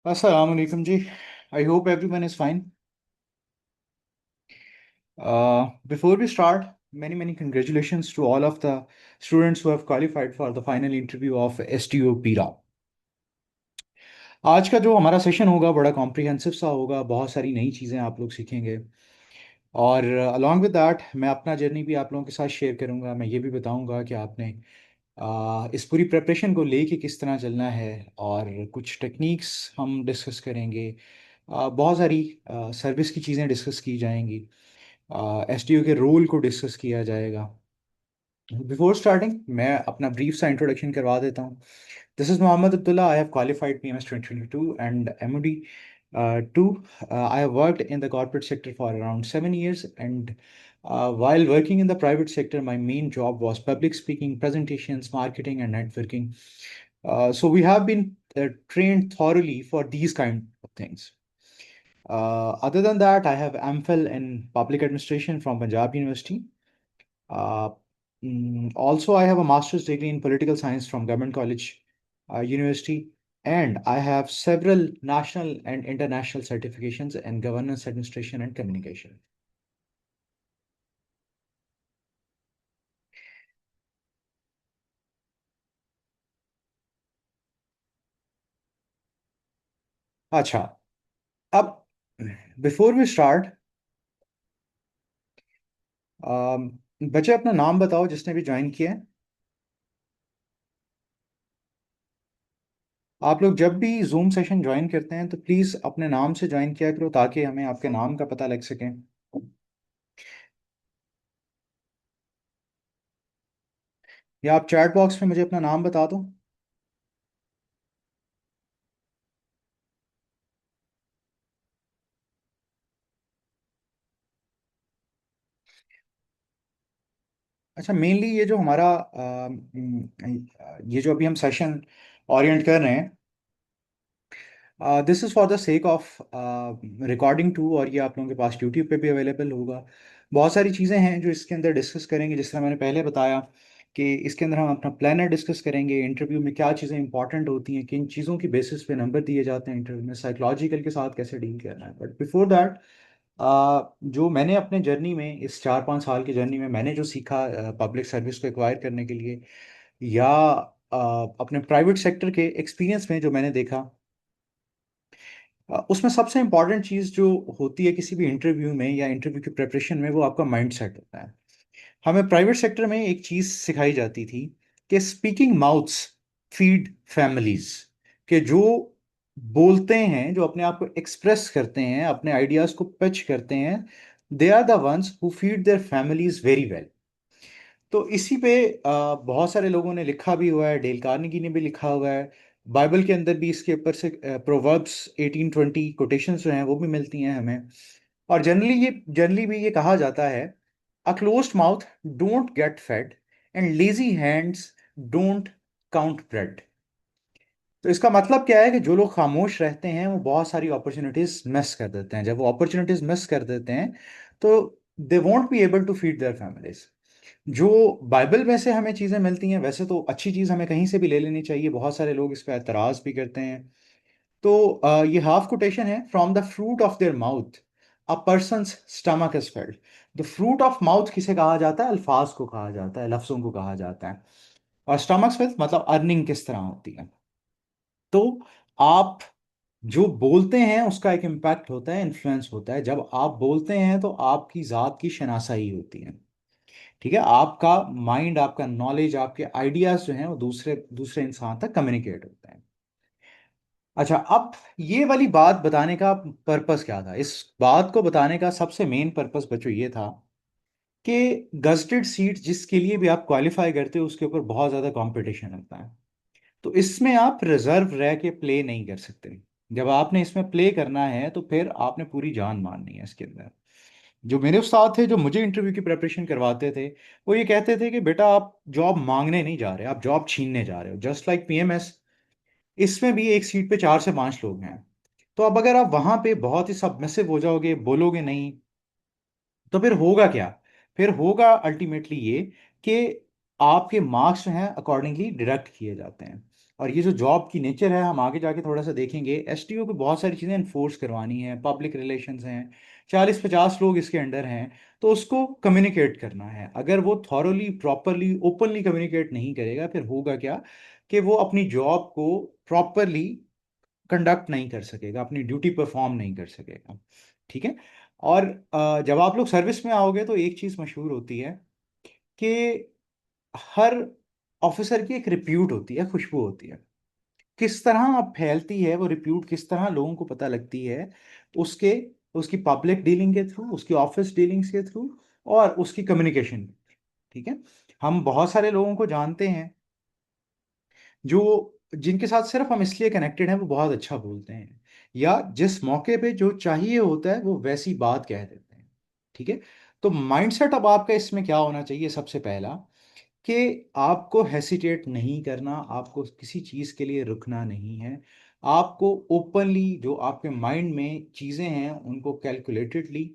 Assalamu alaikum ji. I hope everyone is fine. Before we start, many congratulations to all of the students who have qualified for the final interview of STO PIRA. आज का जो हमारा session होगा बड़ा comprehensive सा होगा, बहुत सारी नई चीज़ें आप लोग सीखेंगे। और अलॉन्ग विद दैट मैं अपना जर्नी भी आप लोगों के साथ शेयर करूंगा। मैं ये भी बताऊंगा कि आपने इस पूरी प्रिपरेशन को लेके किस तरह चलना है, और कुछ टेक्निक्स हम डिस्कस करेंगे। बहुत सारी सर्विस की चीज़ें डिस्कस की जाएंगी। एसटीओ के रोल को डिस्कस किया जाएगा। बिफोर स्टार्टिंग मैं अपना ब्रीफ सा इंट्रोडक्शन करवा देता हूँ। This is Mohammad Abdullah. I have qualified PMS 2022 and MOD 2. I have worked in the corporate sector for around 7 years, and while working in the private sector, my main job was public speaking, presentations, marketing, and networking. So we have been trained thoroughly for these kind of things. Other than that, I have MPhil in Public Administration from Punjab University. Uh, Also, I have a master's degree in Political Science from Government College University, and I have several national and international certifications in governance, administration, and communication. अच्छा, अब before we start, बच्चे अपना नाम बताओ जिसने भी join किया है। आप लोग जब भी जूम सेशन ज्वाइन करते हैं तो प्लीज़ अपने नाम से ज्वाइन किया करो, ताकि हमें आपके नाम का पता लग सके। या आप चैट बॉक्स में मुझे अपना नाम बता दो। अच्छा, मेनली ये जो हमारा ये जो अभी हम सेशन ओरिएंट कर रहे हैं, this is for the sake of recording too, और ये आप लोगों के पास यूट्यूब पे भी अवेलेबल होगा। बहुत सारी चीज़ें हैं जो इसके अंदर डिस्कस करेंगे, जिस तरह मैंने पहले बताया कि इसके अंदर हम अपना प्लानर डिस्कस करेंगे। इंटरव्यू में क्या चीज़ें इंपॉर्टेंट होती हैं, किन चीज़ों की बेसिस पे नंबर दिए जाते हैं इंटरव्यू में, साइकोलॉजिकल के साथ कैसे डील करना है। बट बिफोर दैट, जो मैंने अपने जर्नी में, इस 4-5 साल की जर्नी में मैंने जो सीखा पब्लिक सर्विस को एक्वायर करने के लिए, या अपने प्राइवेट सेक्टर के एक्सपीरियंस में जो मैंने देखा, उसमें सबसे इम्पॉर्टेंट चीज़ जो होती है किसी भी इंटरव्यू में या इंटरव्यू की प्रिपरेशन में, वो आपका माइंड सेट होता है। हमें प्राइवेट सेक्टर में एक चीज़ सिखाई जाती थी कि स्पीकिंग माउथ्स फीड फैमिलीज, के जो बोलते हैं, जो अपने आप को एक्सप्रेस करते हैं, अपने आइडियाज़ को पिच करते हैं, they are the ones who feed their families very well. तो इसी पे बहुत सारे लोगों ने लिखा भी हुआ है। डेल कार्नेगी ने भी लिखा हुआ है। बाइबल के अंदर भी इसके ऊपर से प्रोवर्ब्स 18-20 कोटेशंस जो हैं वो भी मिलती हैं हमें। और जनरली भी ये कहा जाता है, a closed mouth don't get fed and lazy hands don't count bread. तो इसका मतलब क्या है कि जो लोग खामोश रहते हैं वो बहुत सारी अपॉर्चुनिटीज मिस कर देते हैं। जब वो अपॉर्चुनिटीज मिस कर देते हैं तो they won't be able to feed their families. जो बाइबल में से हमें चीज़ें मिलती हैं, वैसे तो अच्छी चीज़ हमें कहीं से भी ले लेनी चाहिए। बहुत सारे लोग इस पर एतराज़ भी करते हैं। तो ये हाफ कोटेशन है, from the fruit of their mouth a person's stomach is filled. The fruit of mouth किसे कहा जाता है? अल्फाज को कहा जाता है, लफ्ज़ों को कहा जाता है। और स्टमक फिल्ड मतलब अर्निंग किस तरह होती है। तो आप जो बोलते हैं उसका एक इम्पैक्ट होता है, इन्फ्लुएंस होता है। जब आप बोलते हैं तो आपकी ज़ात की शनासाई होती है। ठीक है, आपका माइंड, आपका नॉलेज, आपके आइडियाज जो हैं वो दूसरे दूसरे इंसान तक कम्युनिकेट होते हैं। अच्छा, अब ये वाली बात बताने का पर्पस क्या था? इस बात को बताने का सबसे मेन पर्पस बच्चों ये था कि गजटेड सीट जिसके लिए भी आप क्वालिफाई करते हो, उसके ऊपर बहुत ज़्यादा कंपटीशन होता है। तो इसमें आप रिजर्व रह के प्ले नहीं कर सकते। जब आपने इसमें प्ले करना है तो फिर आपने पूरी जान मारनी है इसके अंदर। जो मेरे उस्ताद थे, जो मुझे इंटरव्यू की प्रिपरेशन करवाते थे, वो ये कहते थे कि बेटा आप जॉब मांगने नहीं जा रहे, आप जॉब छीनने जा रहे हो। जस्ट लाइक PMS, इसमें भी एक सीट पे 4 से 5 लोग हैं। तो अब अगर आप वहां पे बहुत ही सबमिसिव हो जाओगे, बोलोगे नहीं, तो फिर होगा क्या? फिर होगा अल्टीमेटली ये कि आपके मार्क्स जो हैं अकॉर्डिंगली डिडक्ट किए जाते हैं। और ये जो जॉब की नेचर है, हम आगे जाके थोड़ा सा देखेंगे। एसटीओ को बहुत सारी चीज़ें इन्फोर्स करवानी है, पब्लिक रिलेशंस हैं, 40-50 लोग इसके अंडर हैं, तो उसको कम्युनिकेट करना है। अगर वो थॉरोली प्रॉपरली ओपनली कम्युनिकेट नहीं करेगा, फिर होगा क्या कि वो अपनी जॉब को प्रॉपरली कंडक्ट नहीं कर सकेगा, अपनी ड्यूटी परफॉर्म नहीं कर सकेगा। ठीक है। और जब आप लोग सर्विस में आओगे तो एक चीज़ मशहूर होती है कि हर ऑफिसर की एक रिप्यूट होती है, खुशबू होती है। किस तरह अब फैलती है वो रिप्यूट, किस तरह लोगों को पता लगती है, उसके उसकी पब्लिक डीलिंग के थ्रू, उसकी ऑफिस डीलिंग्स के थ्रू, और उसकी कम्युनिकेशन। ठीक है। हम बहुत सारे लोगों को जानते हैं जो जिनके साथ सिर्फ हम इसलिए कनेक्टेड हैं वो बहुत अच्छा बोलते हैं, या जिस मौके पे जो चाहिए होता है वो वैसी बात कह देते हैं। ठीक है। तो माइंडसेट अब आपका इसमें क्या होना चाहिए, सबसे पहला कि आपको हेसिटेट नहीं करना, आपको किसी चीज़ के लिए रुकना नहीं है। आपको ओपनली जो आपके माइंड में चीज़ें हैं उनको कैलकुलेटेडली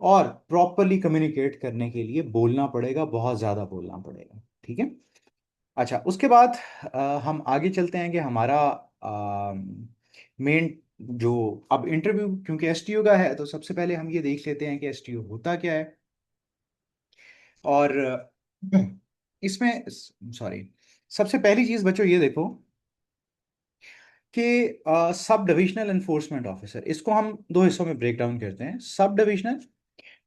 और प्रॉपरली कम्युनिकेट करने के लिए बोलना पड़ेगा, बहुत ज़्यादा बोलना पड़ेगा। ठीक है। अच्छा, उसके बाद हम आगे चलते हैं कि हमारा मेन जो अब इंटरव्यू, क्योंकि एसटीओ का है, तो सबसे पहले हम ये देख लेते हैं कि एसटीओ होता क्या है। और इसमें सॉरी, सबसे पहली चीज बच्चों ये देखो कि सब डिविजनल एनफोर्समेंट ऑफिसर, इसको हम दो हिस्सों में ब्रेक डाउन करते हैं। Sub divisional,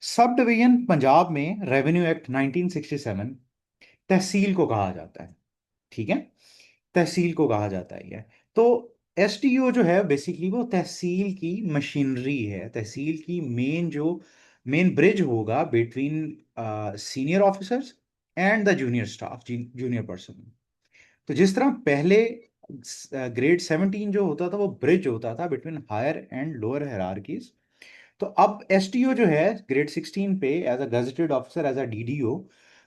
sub division Punjab में रेवेन्यू एक्ट 1967 तहसील को कहा जाता है। ठीक है। तहसील को कहा जाता है ये। तो एसटीओ जो है बेसिकली वो तहसील की मशीनरी है, तहसील की मेन ब्रिज होगा between senior officers and the junior staff, junior person. तो जिस तरह पहले ग्रेड 17 जो होता था वो ब्रिज होता था between higher and lower hierarchies, तो अब एसटीओ जो है ग्रेड 16 पे as a gazetted officer, as a DDO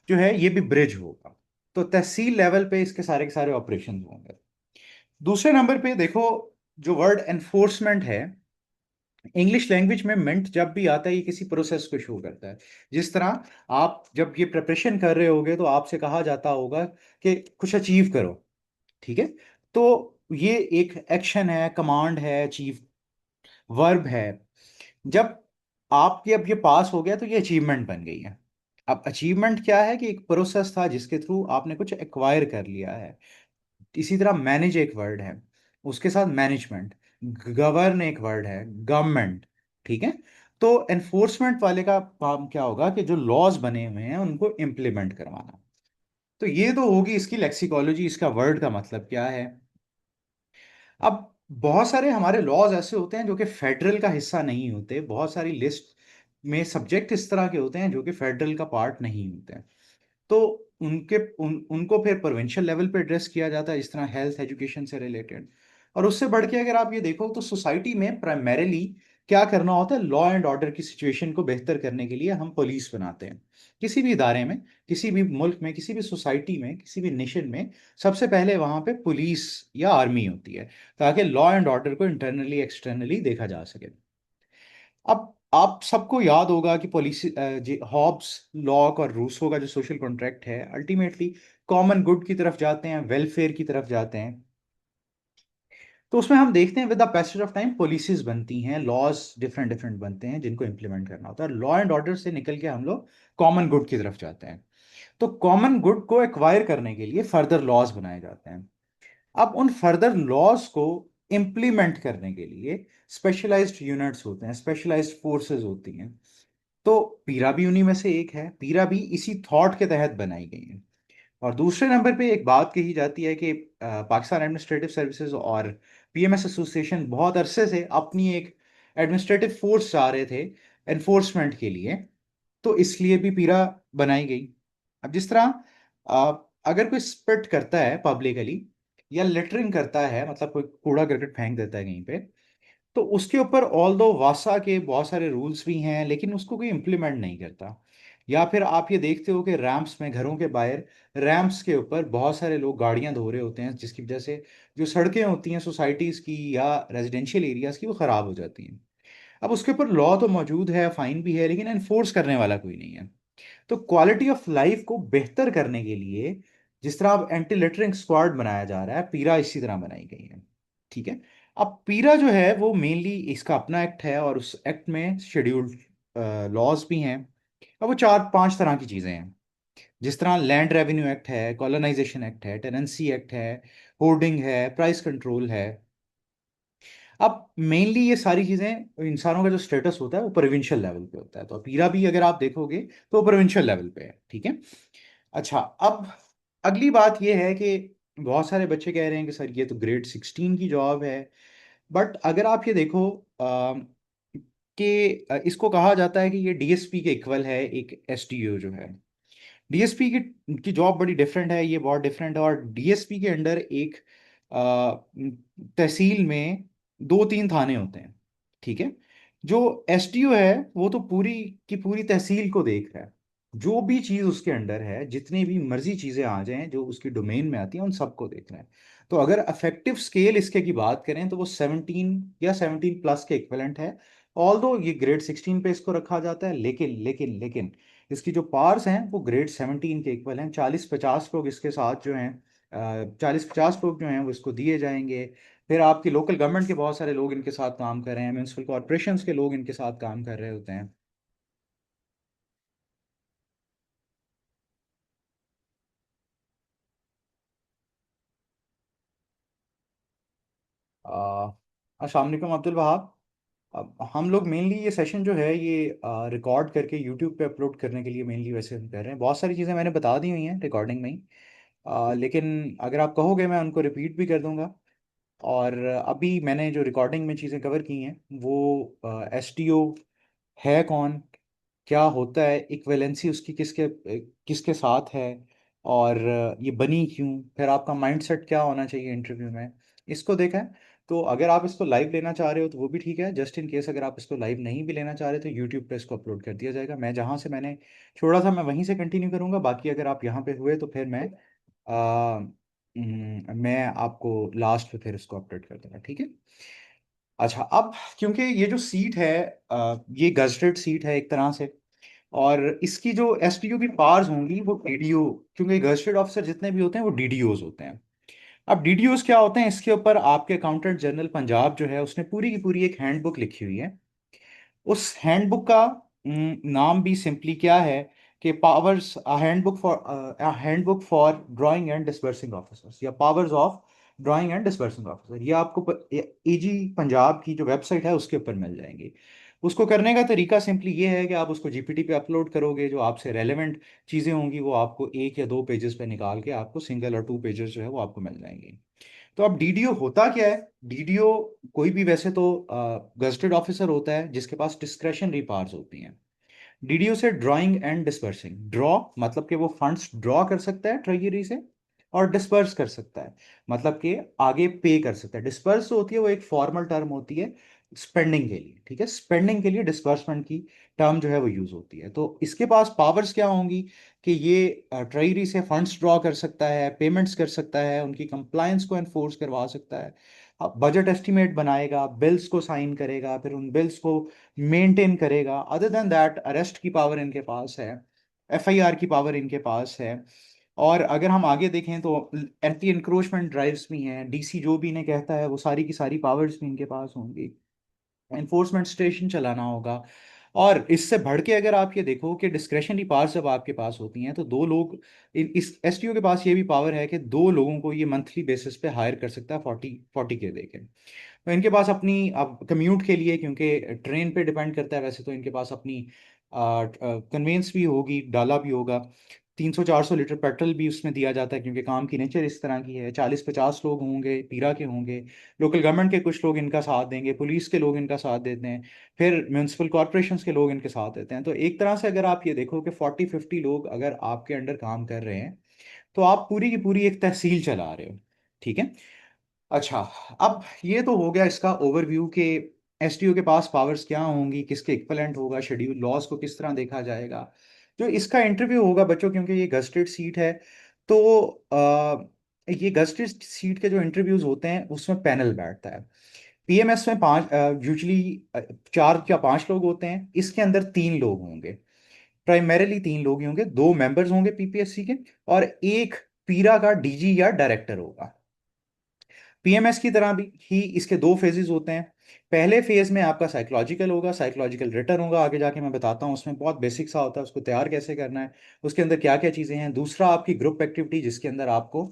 जो है, ये भी ब्रिज होगा। तो तहसील लेवल पे इसके सारे के सारे ऑपरेशन होंगे। दूसरे नंबर पे देखो, जो वर्ड एनफोर्समेंट है, इंग्लिश लैंग्वेज में मेंट जब भी आता है, ये किसी प्रोसेस को शो करता है। जिस तरह आप जब ये प्रिपरेशन कर रहे होगे तो आपसे कहा जाता होगा कि कुछ अचीव करो। ठीक है। तो ये एक एक्शन है, कमांड है, अचीव वर्ब है। जब आपके अब ये पास हो गया तो ये अचीवमेंट बन गई है। अब अचीवमेंट क्या है कि एक प्रोसेस था जिसके थ्रू आपने कुछ एक्वायर कर लिया है। इसी तरह मैनेज एक वर्ड है, उसके साथ मैनेजमेंट, गवर्न एक वर्ड है, गवर्नमेंट। ठीक है। तो एनफोर्समेंट वाले का काम क्या होगा कि जो लॉज बने हुए हैं उनको इम्प्लीमेंट करवाना। तो ये तो होगी इसकी लेक्सिकोलॉजी, इसका वर्ड का मतलब क्या है। अब बहुत सारे हमारे लॉज ऐसे होते हैं जो कि फेडरल का हिस्सा नहीं होते, बहुत सारी लिस्ट में सब्जेक्ट इस तरह के होते हैं जो कि फेडरल का पार्ट नहीं होते हैं। तो उनको फिर प्रोविंशियल लेवल पे एड्रेस किया जाता है, इस तरह हेल्थ एजुकेशन से रिलेटेड। और उससे बढ़ के अगर आप ये देखो तो सोसाइटी में प्राइमरीली क्या करना होता है, लॉ एंड ऑर्डर की सिचुएशन को बेहतर करने के लिए हम पुलिस बनाते हैं। किसी भी इदारे में, किसी भी मुल्क में, किसी भी सोसाइटी में, किसी भी नेशन में सबसे पहले वहां पे पुलिस या आर्मी होती है, ताकि लॉ एंड ऑर्डर को इंटरनली एक्सटर्नली देखा जा सके। अब आप सबको याद होगा कि पॉलिसी हॉब्स, लॉक और रूसो का जो सोशल कॉन्ट्रैक्ट है, अल्टीमेटली कॉमन गुड की तरफ जाते हैं, वेलफेयर की तरफ जाते हैं। तो उसमें हम देखते हैं with the passage of time policies बनती हैं, लॉज डिफरेंट डिफरेंट बनते हैं जिनको इंप्लीमेंट करना होता है। लॉ एंड ऑर्डर से निकल के हम लोग कॉमन गुड की तरफ जाते हैं। तो कॉमन गुड को एक्वायर करने के लिए फर्दर लॉज बनाए जाते हैं। अब उन फर्दर लॉज को इंप्लीमेंट करने के लिए स्पेशलाइज्ड यूनिट्स होते हैं, स्पेशलाइज्ड फोर्सेस होती हैं। तो पीरा भी उन्हीं में से एक है, पीरा भी इसी थॉट के तहत बनाई गई है। और दूसरे नंबर पे एक बात कही जाती है कि पाकिस्तान एडमिनिस्ट्रेटिव सर्विसेज और पीएमएस एसोसिएशन बहुत अरसे से अपनी एक एडमिनिस्ट्रेटिव फोर्स चाह रहे थे एनफोर्समेंट के लिए, तो इसलिए भी पीरा बनाई गई। अब जिस तरह अगर कोई स्पिट करता है पब्लिकली, या लिटरिंग करता है, मतलब कोई कूड़ा करकट फेंक देता है कहीं पे, तो उसके ऊपर ऑल दो वासा के बहुत सारे रूल्स भी हैं, लेकिन उसको कोई इम्प्लीमेंट नहीं करता। या फिर आप ये देखते हो कि रैंप्स में, घरों के बाहर रैंप्स के ऊपर बहुत सारे लोग गाड़ियां धो रहे होते हैं, जिसकी वजह से जो सड़कें होती हैं सोसाइटीज की या रेजिडेंशियल एरियाज की, वो खराब हो जाती हैं। अब उसके ऊपर लॉ तो मौजूद है, फाइन भी है, लेकिन एनफोर्स करने वाला कोई नहीं है। तो क्वालिटी ऑफ लाइफ को बेहतर करने के लिए जिस तरह अब एंटी लिटरिंग स्क्वाड बनाया जा रहा है, पीरा इसी तरह बनाई गई है। ठीक है। अब पीरा जो है वो मेनली इसका अपना एक्ट है, और उस एक्ट में शेड्यूल्ड लॉज भी हैं। अब वो चार पांच तरह की चीजें हैं। जिस तरह लैंड रेवेन्यू एक्ट है, कॉलोनाइजेशन एक्ट है, टेनेंसी एक्ट है, होर्डिंग है, प्राइस कंट्रोल है। अब मेनली ये सारी चीजें, इंसानों का जो स्टेटस होता है वो प्रोविंशियल लेवल पे होता है, तो पीरा भी अगर आप देखोगे तो वो प्रोविंशियल लेवल पे है। ठीक है। अच्छा, अब अगली बात ये है कि बहुत सारे बच्चे कह रहे हैं कि सर ये तो ग्रेड 16 की जॉब है। बट अगर आप ये देखो कि इसको कहा जाता है कि ये डीएसपी के इक्वल है एक एसटीओ जो है। डीएसपी की जॉब बड़ी डिफरेंट है, ये बहुत डिफरेंट है। और डीएसपी के अंडर एक तहसील में दो तीन थाने होते हैं। ठीक है। जो एसडीओ है वो तो पूरी की पूरी तहसील को देख रहा है। जो भी चीज उसके अंडर है, जितनी भी मर्जी चीजें आ जाएं जो उसकी डोमेन में आती हैं, उन सबको देख रहे हैं। तो अगर अफेक्टिव स्केल इसके की बात करें तो वो 17 या 17+ के इक्विवेलेंट है। ऑल्दो ये ग्रेड 16 पे इसको रखा जाता है, लेकिन इसकी जो पार्स हैं वो ग्रेड 17 के इक्वल हैं। 40-50 लोग इसके साथ जो हैं, 40-50 लोग जो हैं वो इसको दिए जाएंगे। फिर आपकी लोकल गवर्नमेंट के बहुत सारे लोग इनके साथ काम कर रहे हैं, म्यूनसिपल कॉरपोरेशंस के लोग इनके साथ काम कर रहे होते हैं। अस्सलाम वालेकुम अब्दुल वहाब। अब हम लोग मेनली ये सेशन जो है ये रिकॉर्ड करके यूट्यूब पे अपलोड करने के लिए मेनली वैसे हम कर रहे हैं। बहुत सारी चीज़ें मैंने बता दी हुई हैं रिकॉर्डिंग में ही। लेकिन अगर आप कहोगे मैं उनको रिपीट भी कर दूंगा। और अभी मैंने जो रिकॉर्डिंग में चीज़ें कवर की हैं वो एसटीओ है कौन, क्या होता है, इक्विवेलेंसी उसकी किसके किसके साथ है, और ये बनी क्यों, फिर आपका माइंडसेट क्या होना चाहिए इंटरव्यू में, इसको देखा है। तो अगर आप इसको लाइव लेना चाह रहे हो तो वो भी ठीक है। जस्ट इन केस अगर आप इसको लाइव नहीं भी लेना चाह रहे तो यूट्यूब पे इसको अपलोड कर दिया जाएगा। मैं जहाँ से मैंने छोड़ा था मैं वहीं से कंटिन्यू करूँगा। बाकी अगर आप यहाँ पे हुए तो फिर मैं आपको लास्ट पे फिर इसको अपडेट कर दूंगा। ठीक है। अच्छा, अब क्योंकि ये जो सीट है ये गजटेड सीट है एक तरह से, और इसकी जो एसपीयू की पावर्स होंगी वो डीडीओ, क्योंकि गजटेड ऑफिसर जितने भी होते हैं वो डीडीओज होते हैं। अब डीडीओज क्या होते हैं, इसके ऊपर आपके अकाउंटेंट जनरल पंजाब जो है उसने पूरी की पूरी एक हैंडबुक लिखी हुई है। उस हैंडबुक का नाम भी सिंपली क्या है कि powers, handbook for drawing and disbursing officers, या powers of drawing and disbursing officer. ये आपको एजी पंजाब की जो वेबसाइट है उसके ऊपर मिल जाएंगी। उसको करने का तरीका सिंपली ये है कि आप उसको जीपीटी पे अपलोड करोगे, जो आपसे रेलेवेंट चीज़ें होंगी वो आपको 1 या 2 पेजेस पे निकाल के आपको सिंगल और 2 पेजेस जो है वो आपको मिल जाएंगी। तो अब डीडीओ होता क्या है? डीडीओ कोई भी वैसे तो गजटेड ऑफिसर होता है जिसके पास डिस्क्रेशनरी पावर्स होती हैं। डीडीओ से ड्राइंग एंड डिस्पर्सिंग, ड्रॉ मतलब कि वो फंड्स ड्रॉ कर सकता है ट्रेजरी से, और डिस्पर्स कर सकता है मतलब कि आगे पे कर सकता है। डिस्पर्स होती है वो एक फॉर्मल टर्म होती है स्पेंडिंग के लिए। ठीक है। स्पेंडिंग के लिए डिस्बर्समेंट की टर्म जो है वो यूज होती है। तो इसके पास पावर्स क्या होंगी कि ये ट्रेजरी से फंड्स ड्रॉ कर सकता है, पेमेंट्स कर सकता है, उनकी कंप्लायंस को एनफोर्स करवा सकता है, बजट एस्टिमेट बनाएगा, बिल्स को साइन करेगा, फिर उन बिल्स को मेंटेन करेगा। अदर देन दैट अरेस्ट की पावर इनके पास है, एफआईआर की पावर इनके पास है। और अगर हम आगे देखें तो एंटी इंक्रोचमेंट ड्राइव्स भी हैं, डीसी जो भी इन्हें कहता है वो सारी की सारी पावर्स भी इनके पास होंगी। एनफोर्समेंट स्टेशन चलाना होगा। और इससे बढ़ के अगर आप ये देखो कि डिस्क्रेशनरी पावर्स जब आपके पास होती हैं तो दो लोग, इस एसटीओ के पास ये भी पावर है कि 2 लोगों को ये मंथली बेसिस पे हायर कर सकता है 40 के देके। तो इनके पास अपनी, अब कम्यूट के लिए क्योंकि ट्रेन पे डिपेंड करता है वैसे, तो इनके पास अपनी कन्वेंस भी होगी, डाला भी होगा। 300-400 लीटर पेट्रोल भी उसमें दिया जाता है क्योंकि काम की नेचर इस तरह की है। 40-50 लोग होंगे पीरा के होंगे, लोकल गवर्नमेंट के कुछ लोग इनका साथ देंगे, पुलिस के लोग इनका साथ देते हैं, फिर म्यूनसिपल कॉरपोरेशन के लोग इनके साथ देते हैं। तो एक तरह से अगर आप ये देखो कि 40-50 लोग अगर आपके अंडर काम कर रहे हैं तो आप पूरी की पूरी एक तहसील चला रहे हो। ठीक है। अच्छा, अब ये तो हो गया इसका ओवरव्यू के एसटीओ के पास पावर्स क्या होंगी, किसके इक्वलेंट होगा, शेड्यूल लॉज को किस तरह देखा जाएगा। जो इसका इंटरव्यू होगा बच्चों, क्योंकि ये गस्टेड सीट है तो ये गस्टेड सीट के जो इंटरव्यूज होते हैं उसमें पैनल बैठता है। पीएमएस में पांच, यूजली 4 या 5 लोग होते हैं, इसके अंदर 3 लोग होंगे। प्राइमरीली 3 लोग ही होंगे, 2 मेंबर्स होंगे पीपीएससी के, और एक पीरा का डीजी या डायरेक्टर होगा। पीएमएस की तरह भी ही इसके दो फेजेस होते हैं। पहले फेज में आपका साइकोलॉजिकल होगा, साइकोलॉजिकल रिटर्न होगा, आगे जाके मैं बताता हूँ उसमें बहुत बेसिक सा होता है, उसको तैयार कैसे करना है, उसके अंदर क्या क्या चीज़ें हैं। दूसरा आपकी ग्रुप एक्टिविटी, जिसके अंदर आपको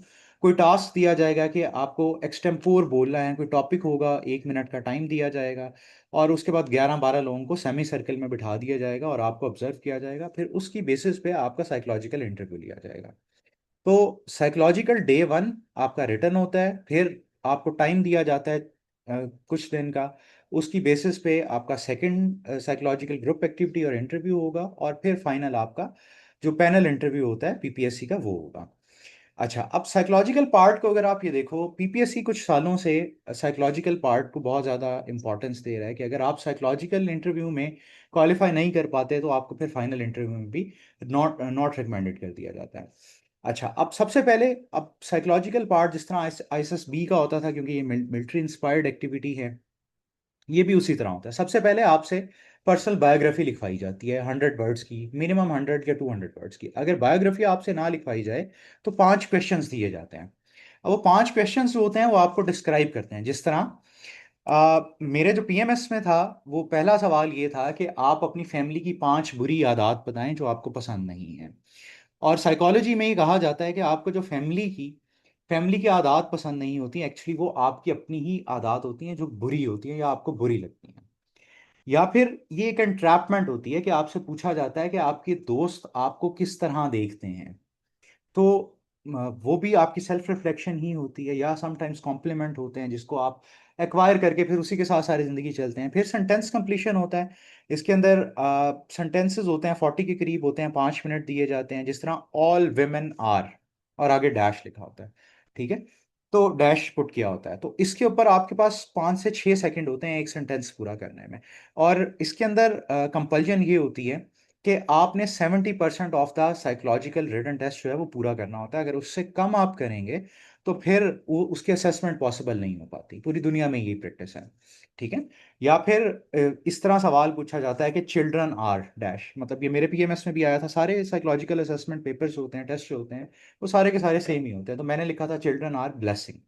कोई टास्क दिया जाएगा कि आपको एक्सटेम्पोर बोलना है, कोई टॉपिक होगा, 1 मिनट का टाइम दिया जाएगा, और उसके बाद 11-12 लोगों को सेमी सर्कल में बिठा दिया जाएगा और आपको ऑब्जर्व किया जाएगा, फिर उसकी बेसिस पे आपका साइकोलॉजिकल इंटरव्यू लिया जाएगा। तो साइकोलॉजिकल डे 1 आपका रिटर्न होता है, फिर आपको टाइम दिया जाता है कुछ दिन का, उसकी बेसिस पे आपका सेकंड साइकोलॉजिकल ग्रुप एक्टिविटी और इंटरव्यू होगा, और फिर फाइनल आपका जो पैनल इंटरव्यू होता है पीपीएससी का वो होगा। अच्छा, अब साइकोलॉजिकल पार्ट को अगर आप ये देखो, पीपीएससी कुछ सालों से साइकोलॉजिकल पार्ट को बहुत ज़्यादा इंपॉर्टेंस दे रहा है कि अगर आप साइकोलॉजिकल इंटरव्यू में क्वालिफाई नहीं कर पाते तो आपको फिर फाइनल इंटरव्यू में भी नॉट नॉट रिकमेंडेड कर दिया जाता है। अच्छा, अब सबसे पहले, अब साइकोलॉजिकल पार्ट जिस तरह आईएसएसबी का होता था, क्योंकि ये मिलिट्री इंस्पायर्ड एक्टिविटी है, ये भी उसी तरह होता है। सबसे पहले आपसे पर्सनल बायोग्राफी लिखवाई जाती है 100 वर्ड्स की, मिनिमम 100 या 200 वर्ड्स की। अगर बायोग्राफी आपसे ना लिखवाई जाए तो 5 क्वेश्चंस दिए जाते हैं। अब वो 5 क्वेश्चंस जो होते हैं वो आपको डिस्क्राइब करते हैं। जिस तरह मेरे जो पीएमएस में था, वो पहला सवाल ये था कि आप अपनी फैमिली की 5 बुरी आदत बताएं जो आपको पसंद नहीं है। और साइकोलॉजी में ये कहा जाता है कि आपको जो फैमिली की आदत पसंद नहीं होती, एक्चुअली वो आपकी अपनी ही आदत होती हैं जो बुरी होती हैं या आपको बुरी लगती हैं। या फिर ये एक एंट्रैपमेंट होती है कि आपसे पूछा जाता है कि आपके दोस्त आपको किस तरह देखते हैं। तो वो भी आपकी सेल्फ रिफ्लेक्शन ही होती है, या समटाइम्स कॉम्प्लीमेंट होते हैं जिसको आप एक्वायर करके फिर उसी के साथ सारी जिंदगी चलते हैं। फिर सेंटेंस कंप्लीशन होता है। इसके अंदर सेंटेंसेस होते हैं, 40 के करीब होते हैं, 5 मिनट दिए जाते हैं। जिस तरह ऑल वेमेन आर, और आगे डैश लिखा होता है, ठीक है, तो डैश पुट किया होता है। तो इसके ऊपर आपके पास 5 से 6 सेकंड होते हैं एक सेंटेंस पूरा करने में। और इसके अंदर कंपल्जन ये होती है कि आपने 70% of the psychological written test जो है वो पूरा करना होता है। अगर उससे कम आप करेंगे तो फिर वो उसकी असेसमेंट पॉसिबल नहीं हो पाती। पूरी दुनिया में यही प्रैक्टिस है, ठीक है। या फिर इस तरह सवाल पूछा जाता है कि चिल्ड्रन आर डैश, मतलब ये मेरे पीएमएस में भी आया था। सारे साइकोलॉजिकल असेसमेंट पेपर्स होते हैं, टेस्ट जो होते हैं, वो सारे के सारे सेम ही होते हैं। तो मैंने लिखा था चिल्ड्रन आर ब्लेसिंग।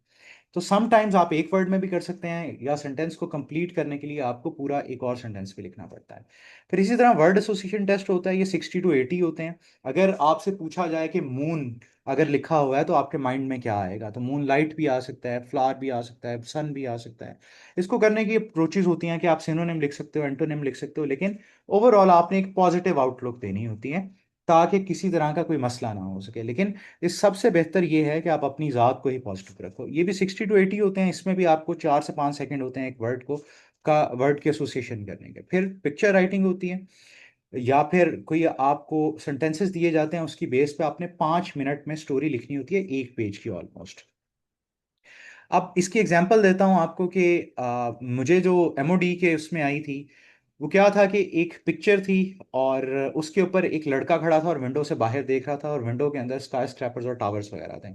तो समटाइम्स आप एक वर्ड में भी कर सकते हैं, या सेंटेंस को कंप्लीट करने के लिए आपको पूरा एक और सेंटेंस भी लिखना पड़ता है। फिर इसी तरह वर्ड एसोसिएशन टेस्ट होता है, ये 60 to 80 होते हैं। अगर आपसे पूछा जाए कि मून अगर लिखा हुआ है तो आपके माइंड में क्या आएगा, तो मून लाइट भी आ सकता है, फ्लावर भी आ सकता है, सन भी आ सकता है। इसको करने की अप्रोचेज होती हैं कि आप सिनोनिम लिख सकते हो, एंटोनिम लिख सकते हो, लेकिन ओवरऑल आपने एक पॉजिटिव आउटलुक देनी होती है ताकि किसी तरह का कोई मसला ना हो सके। लेकिन इस सबसे बेहतर ये है कि आप अपनी ज़ात को ही पॉजिटिव रखो। ये भी 60 to 80 होते हैं, इसमें भी आपको 4 से 5 सेकंड होते हैं एक वर्ड को का वर्ड के एसोसिएशन करने के। फिर पिक्चर राइटिंग होती है, या फिर कोई आपको सेंटेंसेस दिए जाते हैं, उसकी बेस पे आपने 5 मिनट में स्टोरी लिखनी होती है, 1 पेज की ऑलमोस्ट। अब इसकी एग्जांपल देता हूँ आपको कि मुझे जो एमओडी के उसमें आई थी, वो क्या था कि एक पिक्चर थी, और उसके ऊपर एक लड़का खड़ा था और विंडो से बाहर देख रहा था, और विंडो के अंदर स्काई स्क्रैपर्स और टावर्स वगैरह थे।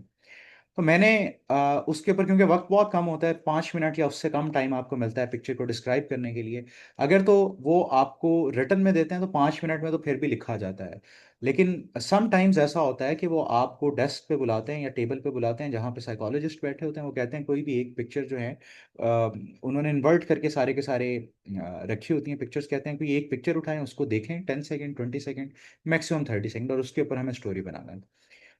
तो मैंने उसके ऊपर, क्योंकि वक्त बहुत कम होता है, 5 मिनट या उससे कम टाइम आपको मिलता है पिक्चर को डिस्क्राइब करने के लिए। अगर तो वो आपको रिटर्न में देते हैं तो 5 मिनट में तो फिर भी लिखा जाता है। लेकिन सम टाइम्स ऐसा होता है कि वो आपको डेस्क पे बुलाते हैं या टेबल पे बुलाते हैं जहाँ पे साइकोलॉजिस्ट बैठे होते हैं। वो कहते हैं कोई भी एक पिक्चर जो है, उन्होंने इन्वर्ट करके सारे के सारे रखी होती हैं पिक्चर्स, कहते हैं कोई एक पिक्चर उठाएं, उसको देखें 10 सेकेंड, 20 सेकेंड, मैक्सिमम 30 सेकेंड, और उसके ऊपर हमें स्टोरी बनाना है।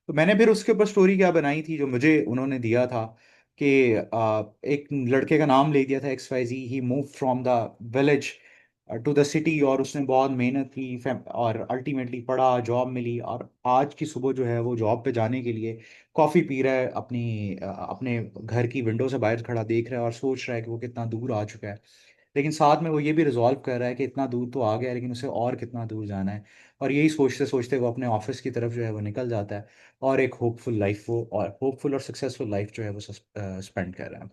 तो मैंने फिर उसके ऊपर स्टोरी क्या बनाई थी, जो मुझे उन्होंने दिया था कि एक लड़के का नाम ले दिया था XYZ। He move from the village to the city, और उसने बहुत मेहनत की, और अल्टीमेटली पढ़ा, जॉब मिली, और आज की सुबह जो है वो जॉब पे जाने के लिए कॉफ़ी पी रहा है, अपने घर की विंडो से बाहर खड़ा देख रहा है और सोच रहा है कि वो कितना दूर आ चुका है। लेकिन साथ में वो ये भी रिजॉल्व कर रहा है कि इतना दूर तो आ गया है, लेकिन उसे और कितना दूर जाना है। और यही सोचते सोचते वो अपने ऑफिस की तरफ जो है वो निकल जाता है, और एक होपफुल और सक्सेसफुल लाइफ जो है वो स्पेंड कर रहा है।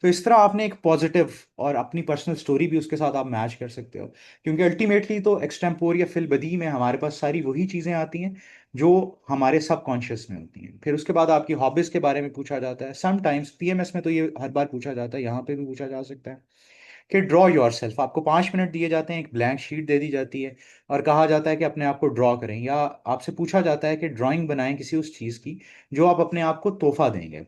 तो इस तरह आपने एक पॉजिटिव और अपनी पर्सनल स्टोरी भी उसके साथ आप मैच कर सकते हो, क्योंकि अल्टीमेटली तो एक्सटेम्पोर या फिल बदी में हमारे पास सारी वही चीज़ें आती हैं जो हमारे सबकॉन्शियस में होती हैं। फिर उसके बाद आपकी हॉबीज़ के बारे में पूछा जाता है। समटाइम्स पीएमएस में तो ये हर बार पूछा जाता है, यहाँ पे भी पूछा जा सकता है कि ड्रॉ योर सेल्फ। आपको 5 मिनट दिए जाते हैं, एक ब्लैंक शीट दे दी जाती है और कहा जाता है कि अपने आप को ड्रॉ करें, या आपसे पूछा जाता है कि ड्राइंग बनाएं किसी उस चीज़ की जो आप अपने आप को तोहफा देंगे।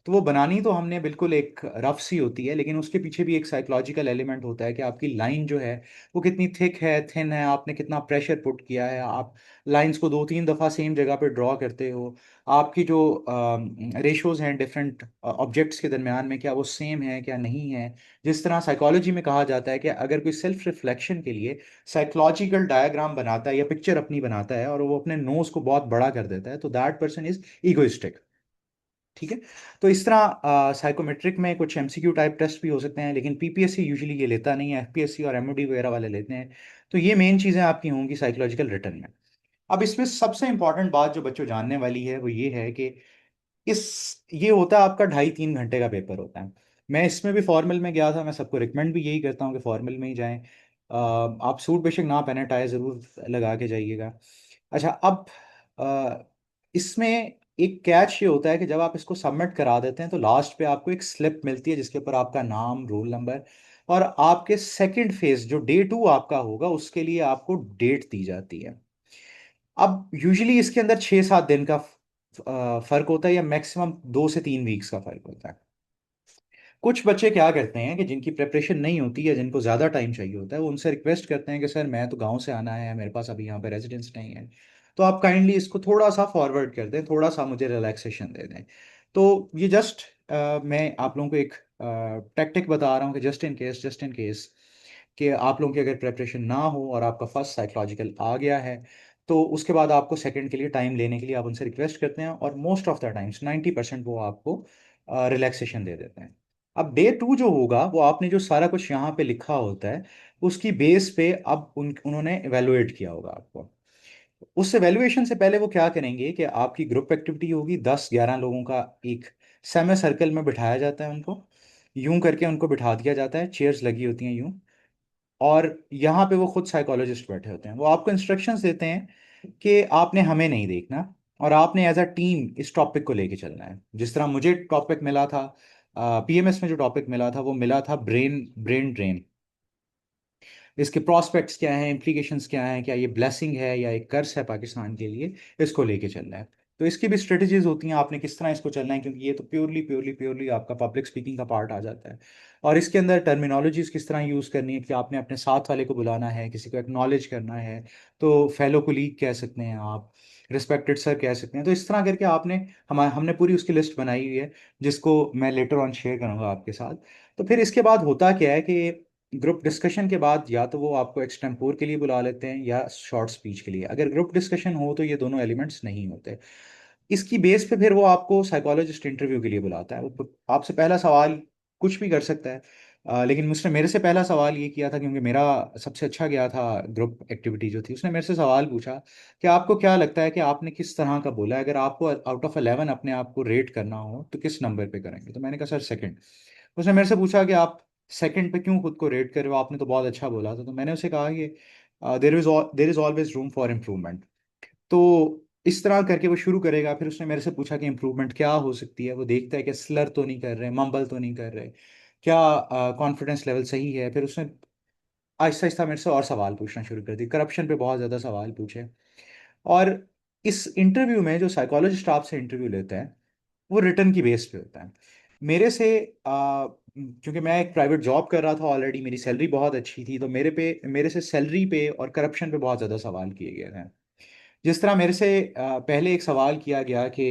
तो वो बनानी तो हमने बिल्कुल एक रफ सी होती है, लेकिन उसके पीछे भी एक साइकोलॉजिकल एलिमेंट होता है कि आपकी लाइन जो है वो कितनी थिक है, थिन है, आपने कितना प्रेशर पुट किया है, आप लाइंस को 2-3 दफ़ा सेम जगह पे ड्रॉ करते हो, आपकी जो रेशोज हैं डिफरेंट ऑब्जेक्ट्स के दरमियान में, क्या वो सेम है क्या नहीं है। जिस तरह साइकोलॉजी में कहा जाता है कि अगर कोई सेल्फ रिफ्लेक्शन के लिए साइकोलॉजिकल डायग्राम बनाता है या पिक्चर अपनी बनाता है और वो अपने नोज को बहुत बड़ा कर देता है, तो दैट पर्सन इज ईगोइस्टिक। ठीक है। तो इस तरह साइकोमेट्रिक में कुछ एमसीक्यू टाइप टेस्ट भी हो सकते हैं, लेकिन पीपीएससी यूजुअली ये लेता नहीं है, एफपीएससी और एमओडी वगैरह वाले लेते हैं। तो ये मेन चीज़ें आपकी होंगी साइकोलॉजिकल रिटर्न में। अब इसमें सबसे इंपॉर्टेंट बात जो बच्चों जानने वाली है वो ये है कि इस ये होता है आपका 2.5-3 घंटे का पेपर होता है। मैं इसमें भी फॉर्मल में गया था, मैं सबको रिकमेंड भी यही करता हूँ कि फॉर्मल में ही जाएं। आप सूट बेशक ना पहने, टाई ज़रूर लगा के जाइएगा। अच्छा, अब अ, इसमें एक कैच ये होता है कि जब आप इसको सबमिट करा देते हैं तो लास्ट पे आपको एक स्लिप मिलती है जिसके ऊपर आपका नाम, रोल नंबर और आपके सेकंड फेज जो डे 2 आपका होगा उसके लिए आपको डेट दी जाती है। अब यूजुअली इसके अंदर 6-7 दिन का फर्क होता है, या मैक्सिमम 2 से 3 वीक्स का फर्क होता है। कुछ बच्चे क्या करते हैं कि जिनकी प्रिपरेशन नहीं होती या जिनको ज़्यादा टाइम चाहिए होता है, वो उनसे रिक्वेस्ट करते हैं कि सर मैं तो गांव से आना है, मेरे पास अभी यहाँ पे रेजिडेंस नहीं है, तो आप काइंडली इसको थोड़ा सा फॉरवर्ड कर दें, थोड़ा सा मुझे रिलैक्सेशन दे दें। तो ये जस्ट मैं आप लोगों को एक टैक्टिक बता रहा हूँ कि जस्ट इन केस कि आप लोगों की अगर प्रिपरेशन ना हो और आपका फर्स्ट साइकोलॉजिकल आ गया है, तो उसके बाद आपको सेकंड के लिए टाइम लेने के लिए आप उनसे रिक्वेस्ट करते हैं और मोस्ट ऑफ द टाइम्स 90% वो आपको रिलैक्सेशन दे देते हैं। अब डे 2 जो होगा वो आपने जो सारा कुछ यहाँ पे लिखा होता है उसकी बेस पे अब उन्होंने एवेलुएट किया होगा आपको। उस एवेलुएशन से पहले वो क्या करेंगे कि आपकी ग्रुप एक्टिविटी होगी, 10-11 लोगों का एक सेमी सर्कल में बिठाया जाता है उनको, यूं करके उनको बिठा दिया जाता है, चेयर्स लगी होती हैं यूं, और यहाँ पे वो खुद साइकोलॉजिस्ट बैठे होते हैं, वो आपको इंस्ट्रक्शंस देते हैं कि आपने हमें नहीं देखना और आपने एज अ टीम इस टॉपिक को लेके चलना है। जिस तरह मुझे टॉपिक मिला था, पीएमएस में जो टॉपिक मिला था वो मिला था ब्रेन ब्रेन ड्रेन। इसके प्रॉस्पेक्ट्स क्या हैं, इम्प्लीकेशंस क्या हैं, क्या ये ब्लेसिंग है या एक कर्स है पाकिस्तान के लिए, इसको लेके चलना है। तो इसकी भी स्ट्रेटजीज होती हैं, आपने किस तरह इसको चलना है, क्योंकि ये तो प्योरली प्योरली प्योरली आपका पब्लिक स्पीकिंग का पार्ट आ जाता है। और इसके अंदर टर्मिनोलॉजीज किस तरह यूज़ करनी है, कि आपने अपने साथ वाले को बुलाना है, किसी को एक्नॉलेज करना है, तो फेलो कोलीग कह सकते हैं आप, रिस्पेक्टेड सर कह सकते हैं। तो इस तरह करके आपने हमने पूरी उसकी लिस्ट बनाई हुई है जिसको मैं लेटर ऑन शेयर करूंगा आपके साथ। तो फिर इसके बाद होता क्या है कि ग्रुप डिस्कशन के बाद या तो वो आपको एक्सटेम्पोर के लिए बुला लेते हैं या शॉर्ट स्पीच के लिए। अगर ग्रुप डिस्कशन हो तो ये दोनों एलिमेंट्स नहीं होते। इसकी बेस पे फिर वो आपको साइकोलॉजिस्ट इंटरव्यू के लिए बुलाता है। वो आपसे पहला सवाल कुछ भी कर सकता है, लेकिन मुझसे मेरे से पहला सवाल ये किया था, क्योंकि मेरा सबसे अच्छा गया था ग्रुप एक्टिविटी जो थी, उसने मेरे से सवाल पूछा कि आपको क्या लगता है कि आपने किस तरह का बोला, अगर आपको आउट ऑफ 11 अपने आप को रेट करना हो तो किस नंबर पे करेंगे। तो मैंने कहा सर सेकंड। उसने मेरे से पूछा कि आप सेकंड पे क्यों खुद को रेट कर रहे हो, आपने तो बहुत अच्छा बोला था। तो मैंने उसे कहा कि there is always room for improvement. तो इस तरह करके वो शुरू करेगा। फिर उसने मेरे से पूछा कि इम्प्रूवमेंट क्या हो सकती है, वो देखता है कि स्लर तो नहीं कर रहे, मम्बल तो नहीं कर रहे, क्या कॉन्फिडेंस लेवल सही है। फिर उसने आहिस्ता आहिस्ता मेरे से और सवाल पूछना शुरू कर दी, करप्शन पे बहुत ज़्यादा सवाल पूछे। और इस इंटरव्यू में जो साइकोलॉजिस्ट आपसे इंटरव्यू लेते हैं वो रिटर्न की बेस पे होता है। मेरे से क्योंकि मैं एक प्राइवेट जॉब कर रहा था ऑलरेडी, मेरी सैलरी बहुत अच्छी थी, तो मेरे से सैलरी पे और करप्शन पे बहुत ज़्यादा सवाल किए गए थे। जिस तरह मेरे से पहले एक सवाल किया गया कि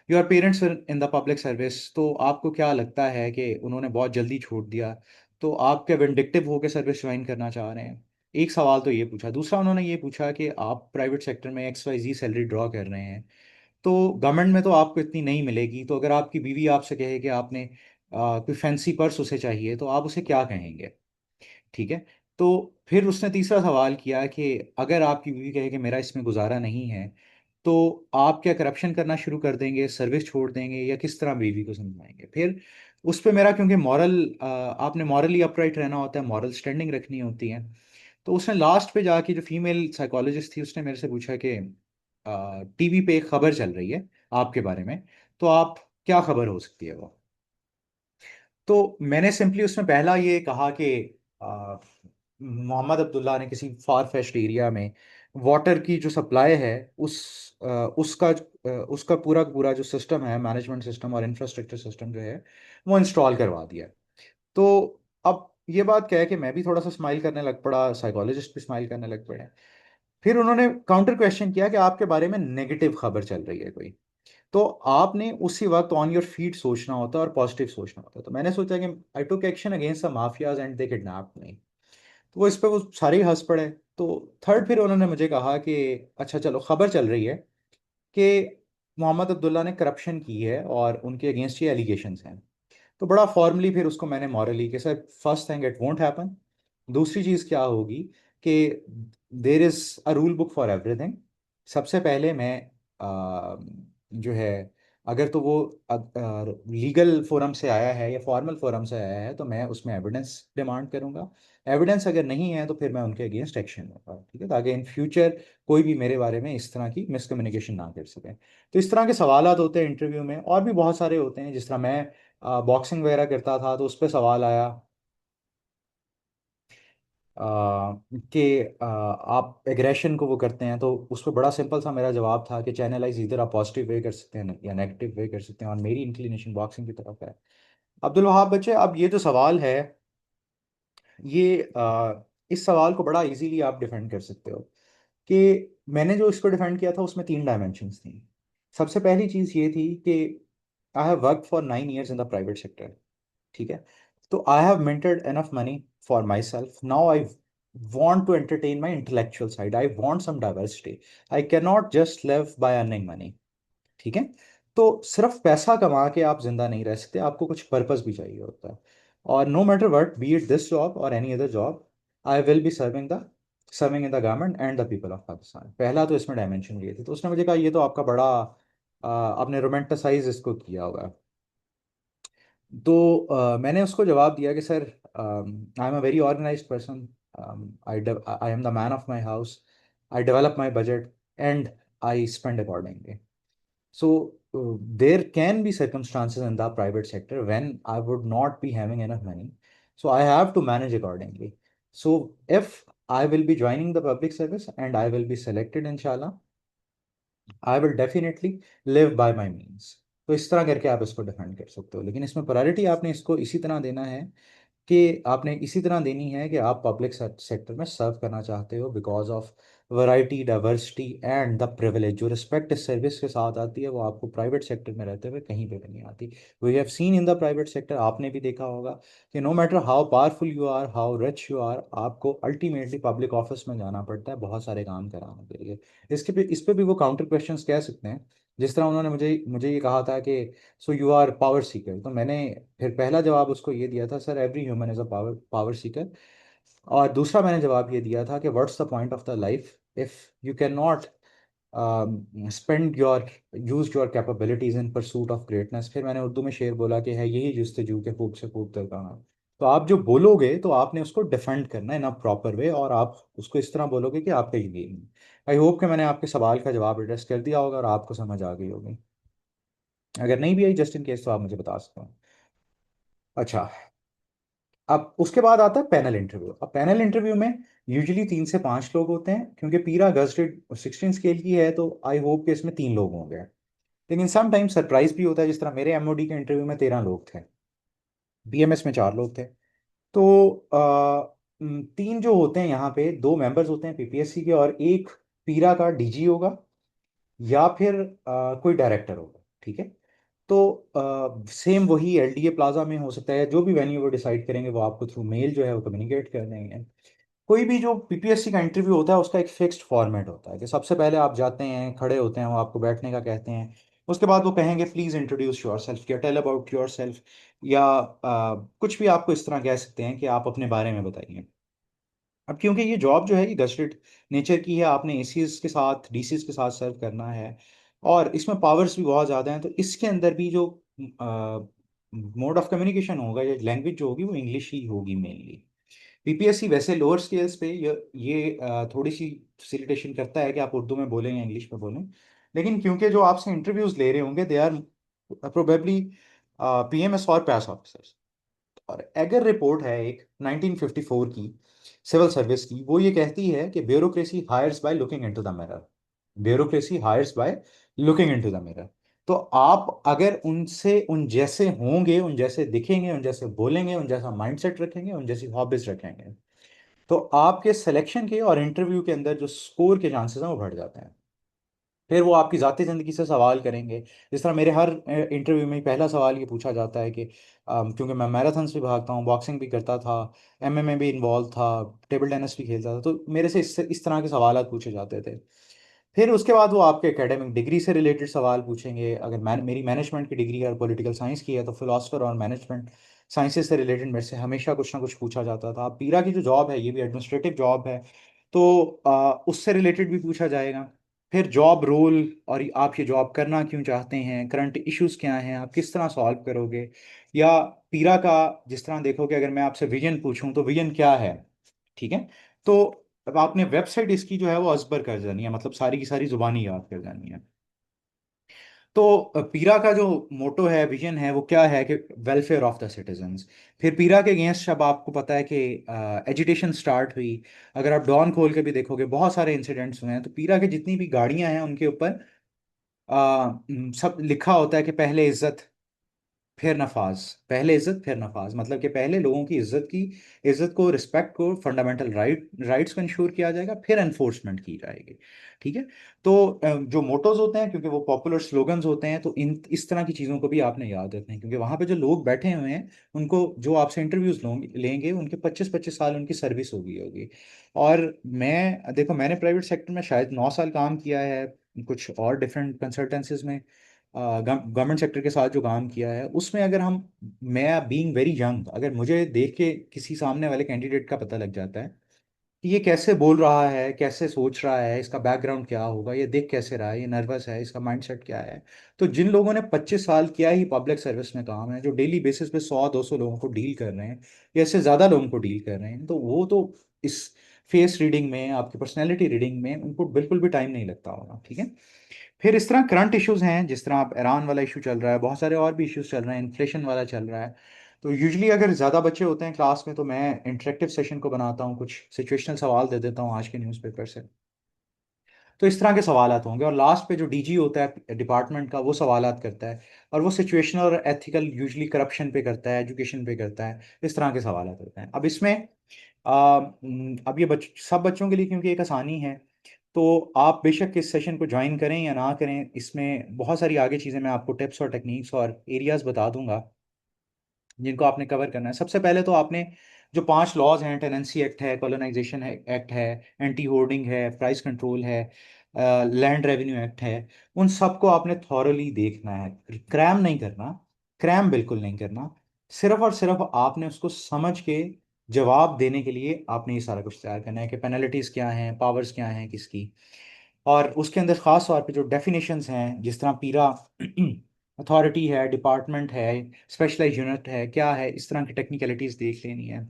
your parents in the public service, तो आपको क्या लगता है कि उन्होंने बहुत जल्दी छोड़ दिया, तो आप क्या विंडिक्टिव होकर सर्विस ज्वाइन करना चाह रहे हैं। एक सवाल तो ये पूछा। दूसरा उन्होंने ये पूछा कि आप प्राइवेट सेक्टर में XYZ सैलरी ड्रॉ कर रहे हैं, तो गवर्नमेंट में तो आपको इतनी नहीं मिलेगी, तो अगर आपकी बीवी आपसे कहे कि आपने कोई फैंसी पर्स उसे चाहिए तो आप उसे क्या कहेंगे। ठीक है। तो फिर उसने तीसरा सवाल किया कि अगर आपकी बीवी कहे कि मेरा इसमें गुजारा नहीं है, तो आप क्या करप्शन करना शुरू कर देंगे, सर्विस छोड़ देंगे, या किस तरह बीवी को समझाएंगे। फिर उस पर मेरा, क्योंकि मॉरल, आपने मॉरली अपराइट रहना होता है, मॉरल स्टैंडिंग रखनी होती है। तो उसने लास्ट पे जाके, जो फीमेल साइकोलॉजिस्ट थी, उसने मेरे से पूछा कि टीवी पे एक खबर चल रही है आपके बारे में, तो आप क्या खबर हो सकती है वो। तो मैंने सिंपली उसमें पहला ये कहा कि आ, मोहम्मद अब्दुल्ला ने किसी फार फेस्ट एरिया में वाटर की जो सप्लाई है उसका पूरा पूरा जो सिस्टम है, मैनेजमेंट सिस्टम और इंफ्रास्ट्रक्चर सिस्टम जो है, वो इंस्टॉल करवा दिया। तो अब ये बात क्या है कि मैं भी थोड़ा सा स्माइल करने लग पड़ा, साइकोलॉजिस्ट भी स्माइल करने लग पड़े। फिर उन्होंने काउंटर क्वेश्चन किया कि आपके बारे में नेगेटिव खबर चल रही है कोई, तो आपने उसी वक्त ऑन योर फीट सोचना होता है और पॉजिटिव सोचना होता है। तो मैंने सोचा कि I took action against the mafias and they kidnapped me. तो वो इस पे वो सारे ही हंस पड़े। तो थर्ड फिर उन्होंने मुझे कहा कि अच्छा चलो, खबर चल रही है कि मोहम्मद अब्दुल्ला ने करप्शन की है और उनके अगेंस्ट ये एलिगेशंस हैं। तो बड़ा फॉर्मली फिर उसको मैंने मॉरली कि sir first thing it won't happen. दूसरी चीज़ क्या होगी कि there is a rule book for everything. सबसे पहले मैं जो है, अगर तो वो लीगल फोरम से आया है या फॉर्मल फोरम से आया है तो मैं उसमें एविडेंस डिमांड करूंगा। एविडेंस अगर नहीं है तो फिर मैं उनके अगेंस्ट एक्शन लूंगा, ठीक है, ताकि इन फ्यूचर कोई भी मेरे बारे में इस तरह की मिसकम्युनिकेशन ना कर सके। तो इस तरह के सवालात होते हैं इंटरव्यू में, और भी बहुत सारे होते हैं। जिस तरह मैं बॉक्सिंग वगैरह करता था तो उस पर सवाल आया कि आप एग्रेशन को वो करते हैं, तो उस पर बड़ा सिंपल सा मेरा जवाब था कि चैनलाइज इधर आप पॉजिटिव वे कर सकते हैं या नेगेटिव वे कर सकते हैं, और मेरी इंक्लिनेशन बॉक्सिंग की तरफ है। अब्दुल वहाब बच्चे, अब ये जो सवाल है, ये इस सवाल को बड़ा इजीली आप डिफेंड कर सकते हो कि मैंने जो इसको डिफेंड किया था उसमें तीन डायमेंशंस थी। सबसे पहली चीज़ ये थी कि I have work for 9 years in the private sector, ठीक है। तो I have minted enough money for myself. Now I want to entertain my intellectual side. I want some diversity. I cannot just live by earning money. ठीक है। तो सिर्फ पैसा कमा के आप जिंदा नहीं रह सकते, आपको कुछ पर्पस भी चाहिए होता है। और no matter what, be it this job और any other job, I will be serving in the government and the people of Pakistan. पहला तो इसमें डायमेंशन ये थी। तो उसने मुझे कहा ये तो आपका बड़ा आपने रोमांटिसाइज इसको किया होगा। तो मैंने उसको जवाब दिया कि sir, I am a very organised person, I am the man of my house, I develop my budget and I spend accordingly. So there can be circumstances in the private sector when I would not be having enough money. So I have to manage accordingly. So if I will be joining the public service and I will be selected, inshallah, I will definitely live by my means. तो इस तरह करके आप इसको defend कर सकते हो, लेकिन इसमें प्रायोरिटी आपने इसको इसी तरह देना है कि आपने इसी तरह देनी है कि आप पब्लिक सेक्टर में सर्व करना चाहते हो because of variety, diversity and the privilege. जो रिस्पेक्ट इस सर्विस के साथ आती है वो आपको प्राइवेट सेक्टर में रहते हुए कहीं पे भी नहीं आती। We have seen in the private sector, आपने भी देखा होगा कि no matter how powerful you are, how rich you are, आपको अल्टीमेटली पब्लिक ऑफिस में जाना पड़ता है बहुत सारे काम कराने के लिए। इस पे भी वो काउंटर क्वेश्चंस कह सकते हैं। जिस तरह उन्होंने मुझे मुझे ये कहा था कि so you are power seeker, तो मैंने फिर पहला जवाब उसको ये दिया था, sir every human is a power power seeker. और दूसरा मैंने जवाब ये दिया था कि what's the point of the life if you can not spend your use your capabilities in pursuit of greatness. फिर मैंने उर्दू में शेर बोला कि है यही जुस्तजू के खूब से खूब तरकाना। तो आप जो बोलोगे तो आपने उसको डिफेंड करना है इन अ प्रॉपर वे, और आप उसको इस तरह बोलोगे कि आपका ये गेम है। आई होप कि मैंने आपके सवाल का जवाब एड्रेस कर दिया होगा और आपको समझ आ गई होगी। अगर नहीं भी आई, जस्ट इन केस, तो आप मुझे बता सकते हो। अच्छा, अब उसके बाद आता है पैनल इंटरव्यू। अब पैनल इंटरव्यू में यूजुअली 3 से 5 लोग होते हैं, क्योंकि पीरा गजटेड 16 स्केल की है तो आई होप कि इसमें 3 लोग होंगे। लेकिन सम टाइम सरप्राइज भी होता है, जिस तरह मेरे एमओडी के इंटरव्यू में 13 लोग थे, बीएमएस में 4 लोग थे। तो 3 जो होते हैं यहाँ पे, 2 मेंबर्स होते हैं पीपीएससी के और एक पीरा का डीजी होगा या फिर कोई डायरेक्टर होगा, ठीक है। तो सेम वही एलडीए प्लाजा में हो सकता है, जो भी वेन्यू वो डिसाइड करेंगे वो आपको थ्रू मेल जो है वो कम्युनिकेट कर देंगे। कोई भी जो पीपीएससी का इंटरव्यू होता है उसका एक फिक्स्ड फॉर्मेट होता है कि सबसे पहले आप जाते हैं, खड़े होते हैं, वो आपको बैठने का कहते हैं। उसके बाद वो कहेंगे प्लीज इंट्रोड्यूस योर सेल्फ या टेल अबाउट योर सेल्फ, या कुछ भी आपको इस तरह कह सकते हैं कि आप अपने बारे में बताइए। अब क्योंकि ये जॉब जो है ये गस्टेड नेचर की है, आपने एसीएस के साथ डीसीएस के साथ सर्व करना है, और इसमें पावर्स भी बहुत ज़्यादा हैं, तो इसके अंदर भी जो मोड ऑफ कम्युनिकेशन होगा या लैंग्वेज जो होगी वो इंग्लिश ही होगी मेनली। पीपीएससी वैसे लोअर स्केल्स पे ये थोड़ी सी फैसिलिटेशन करता है कि आप उर्दू में बोलें या इंग्लिश में बोलें, लेकिन क्योंकि जो आपसे इंटरव्यूज ले रहे होंगे दे आर प्रोबेबली पीएमएस और पास ऑफिसर्स, और एगर रिपोर्ट है एक 1954 की सिविल सर्विस की, वो ये कहती है कि bureaucracy hires by looking into the mirror. Bureaucracy hires by looking into the mirror. तो आप अगर उनसे उन जैसे होंगे, उन जैसे दिखेंगे, उन जैसे बोलेंगे, उन जैसा माइंडसेट रखेंगे, उन जैसी हॉबीज रखेंगे, तो आपके सिलेक्शन के और इंटरव्यू के अंदर जो स्कोर के चांसेस हैं वो बढ़ जाते हैं। फिर वो आपकी ज़ाती ज़िंदगी से सवाल करेंगे। जिस तरह मेरे हर इंटरव्यू में पहला सवाल ये पूछा जाता है कि क्योंकि मैं मैराथन्स भी भागता हूँ, बॉक्सिंग भी करता था, एमएमए भी इन्वॉल्व था, टेबल टेनिस भी खेलता था, तो मेरे से इस तरह के सवाल पूछे जाते थे। फिर उसके बाद वो आपके एकेडमिक डिग्री से रिलेटेड सवाल पूछेंगे। अगर मेरी मैनेजमेंट की डिग्री है और पॉलिटिकल साइंस की है, तो फिलोसफर और मैनेजमेंट साइंसेज से रिलेटेड मेरे से हमेशा कुछ ना कुछ पूछा जाता था। पीरा की जो जॉब है ये भी एडमिनिस्ट्रेटिव जॉब है, तो उससे रिलेटेड भी पूछा जाएगा। फिर जॉब रोल, और आप ये जॉब करना क्यों चाहते हैं, करंट इश्यूज क्या हैं, आप किस तरह सॉल्व करोगे। या पीरा का जिस तरह देखोगे, अगर मैं आपसे विजन पूछूं तो विजन क्या है, ठीक है। तो अब आपने वेबसाइट इसकी जो है वो अजबर कर जानी है, मतलब सारी की सारी जुबानी याद कर जानी है। तो पीरा का जो मोटो है, विजन है, वो क्या है कि वेलफेयर ऑफ द सिटीजन्स। फिर पीरा के अगेंस्ट अब आपको पता है कि एजिटेशन स्टार्ट हुई। अगर आप डॉन खोल के भी देखोगे बहुत सारे इंसिडेंट्स हुए हैं, तो पीरा की जितनी भी गाड़ियां हैं उनके ऊपर सब लिखा होता है कि पहले इज्जत फिर नफाज, पहले इज्जत फिर नफाज, मतलब कि पहले लोगों की इज्जत को, रिस्पेक्ट को, फंडामेंटल राइट्स को इंश्योर किया जाएगा, फिर एनफोर्समेंट की जाएगी। ठीक है। तो जो मोटोज होते हैं, क्योंकि वो पॉपुलर स्लोगन्स होते हैं, तो इन इस तरह की चीज़ों को भी आपने याद रखना है, क्योंकि वहां पे जो लोग बैठे हुए हैं उनको, जो आपसे इंटरव्यूज लेंगे, उनके 25-25 साल उनकी सर्विस होगी होगी। और मैं देखो, मैंने प्राइवेट सेक्टर में शायद 9 साल काम किया है, कुछ और डिफरेंट कंसल्टेंसीज में गवर्नमेंट सेक्टर के साथ जो काम किया है उसमें, अगर हम, मैं बीइंग वेरी यंग, अगर मुझे देख के किसी सामने वाले कैंडिडेट का पता लग जाता है कि ये कैसे बोल रहा है, कैसे सोच रहा है, इसका बैकग्राउंड क्या होगा, ये देख कैसे रहा है, ये नर्वस है, इसका माइंडसेट क्या है। तो जिन लोगों ने 25 साल किया ही पब्लिक सर्विस में काम है, जो डेली बेसिस पे 100-200 लोगों को डील कर रहे हैं, या इससे ज़्यादा लोगों को डील कर रहे हैं, तो वो तो इस फेस रीडिंग में, आपकी पर्सनैलिटी रीडिंग में उनको बिल्कुल भी टाइम नहीं लगता होगा। ठीक है। फिर इस तरह करंट इश्यूज हैं, जिस तरह आप ईरान वाला इशू चल रहा है, बहुत सारे और भी इश्यूज चल रहे हैं, इन्फ्लेशन वाला चल रहा है। तो यूजली अगर ज़्यादा बच्चे होते हैं क्लास में, तो मैं इंटरेक्टिव सेशन को बनाता हूँ, कुछ सिचुएशनल सवाल दे देता हूँ आज के न्यूज़पेपर से। तो इस तरह के सवालात होंगे, और लास्ट पे जो डीजी होता है डिपार्टमेंट का, वो सवालात करता है, और वो सिचुएशनल और एथिकल यूजली करप्शन पे करता है, एजुकेशन पे करता है, इस तरह के सवालात होते हैं। अब इसमें अब ये सब बच्चों के लिए क्योंकि एक आसानी है, तो आप बेशक इस सेशन को ज्वाइन करें या ना करें, इसमें बहुत सारी आगे चीज़ें मैं आपको टिप्स और टेक्निक्स और एरियाज बता दूंगा जिनको आपने कवर करना है। सबसे पहले तो आपने जो 5 लॉज हैं, टेनेंसी एक्ट है, कॉलोनाइजेशन एक्ट है, एंटी होर्डिंग है, प्राइस कंट्रोल है, लैंड रेवेन्यू एक्ट है, उन सबको आपने थॉरली देखना है। क्रैम नहीं करना, क्रैम बिल्कुल नहीं करना। सिर्फ और सिर्फ आपने उसको समझ के जवाब देने के लिए आपने ये सारा कुछ तैयार करना है कि पेनल्टीज क्या हैं, पावर्स क्या हैं किसकी। और उसके अंदर खास तौर पे जो डेफिनेशंस हैं, जिस तरह पीरा अथॉरिटी है, डिपार्टमेंट है, स्पेशलाइज यूनिट है, क्या है, इस तरह की टेक्निकलिटीज देख लेनी है।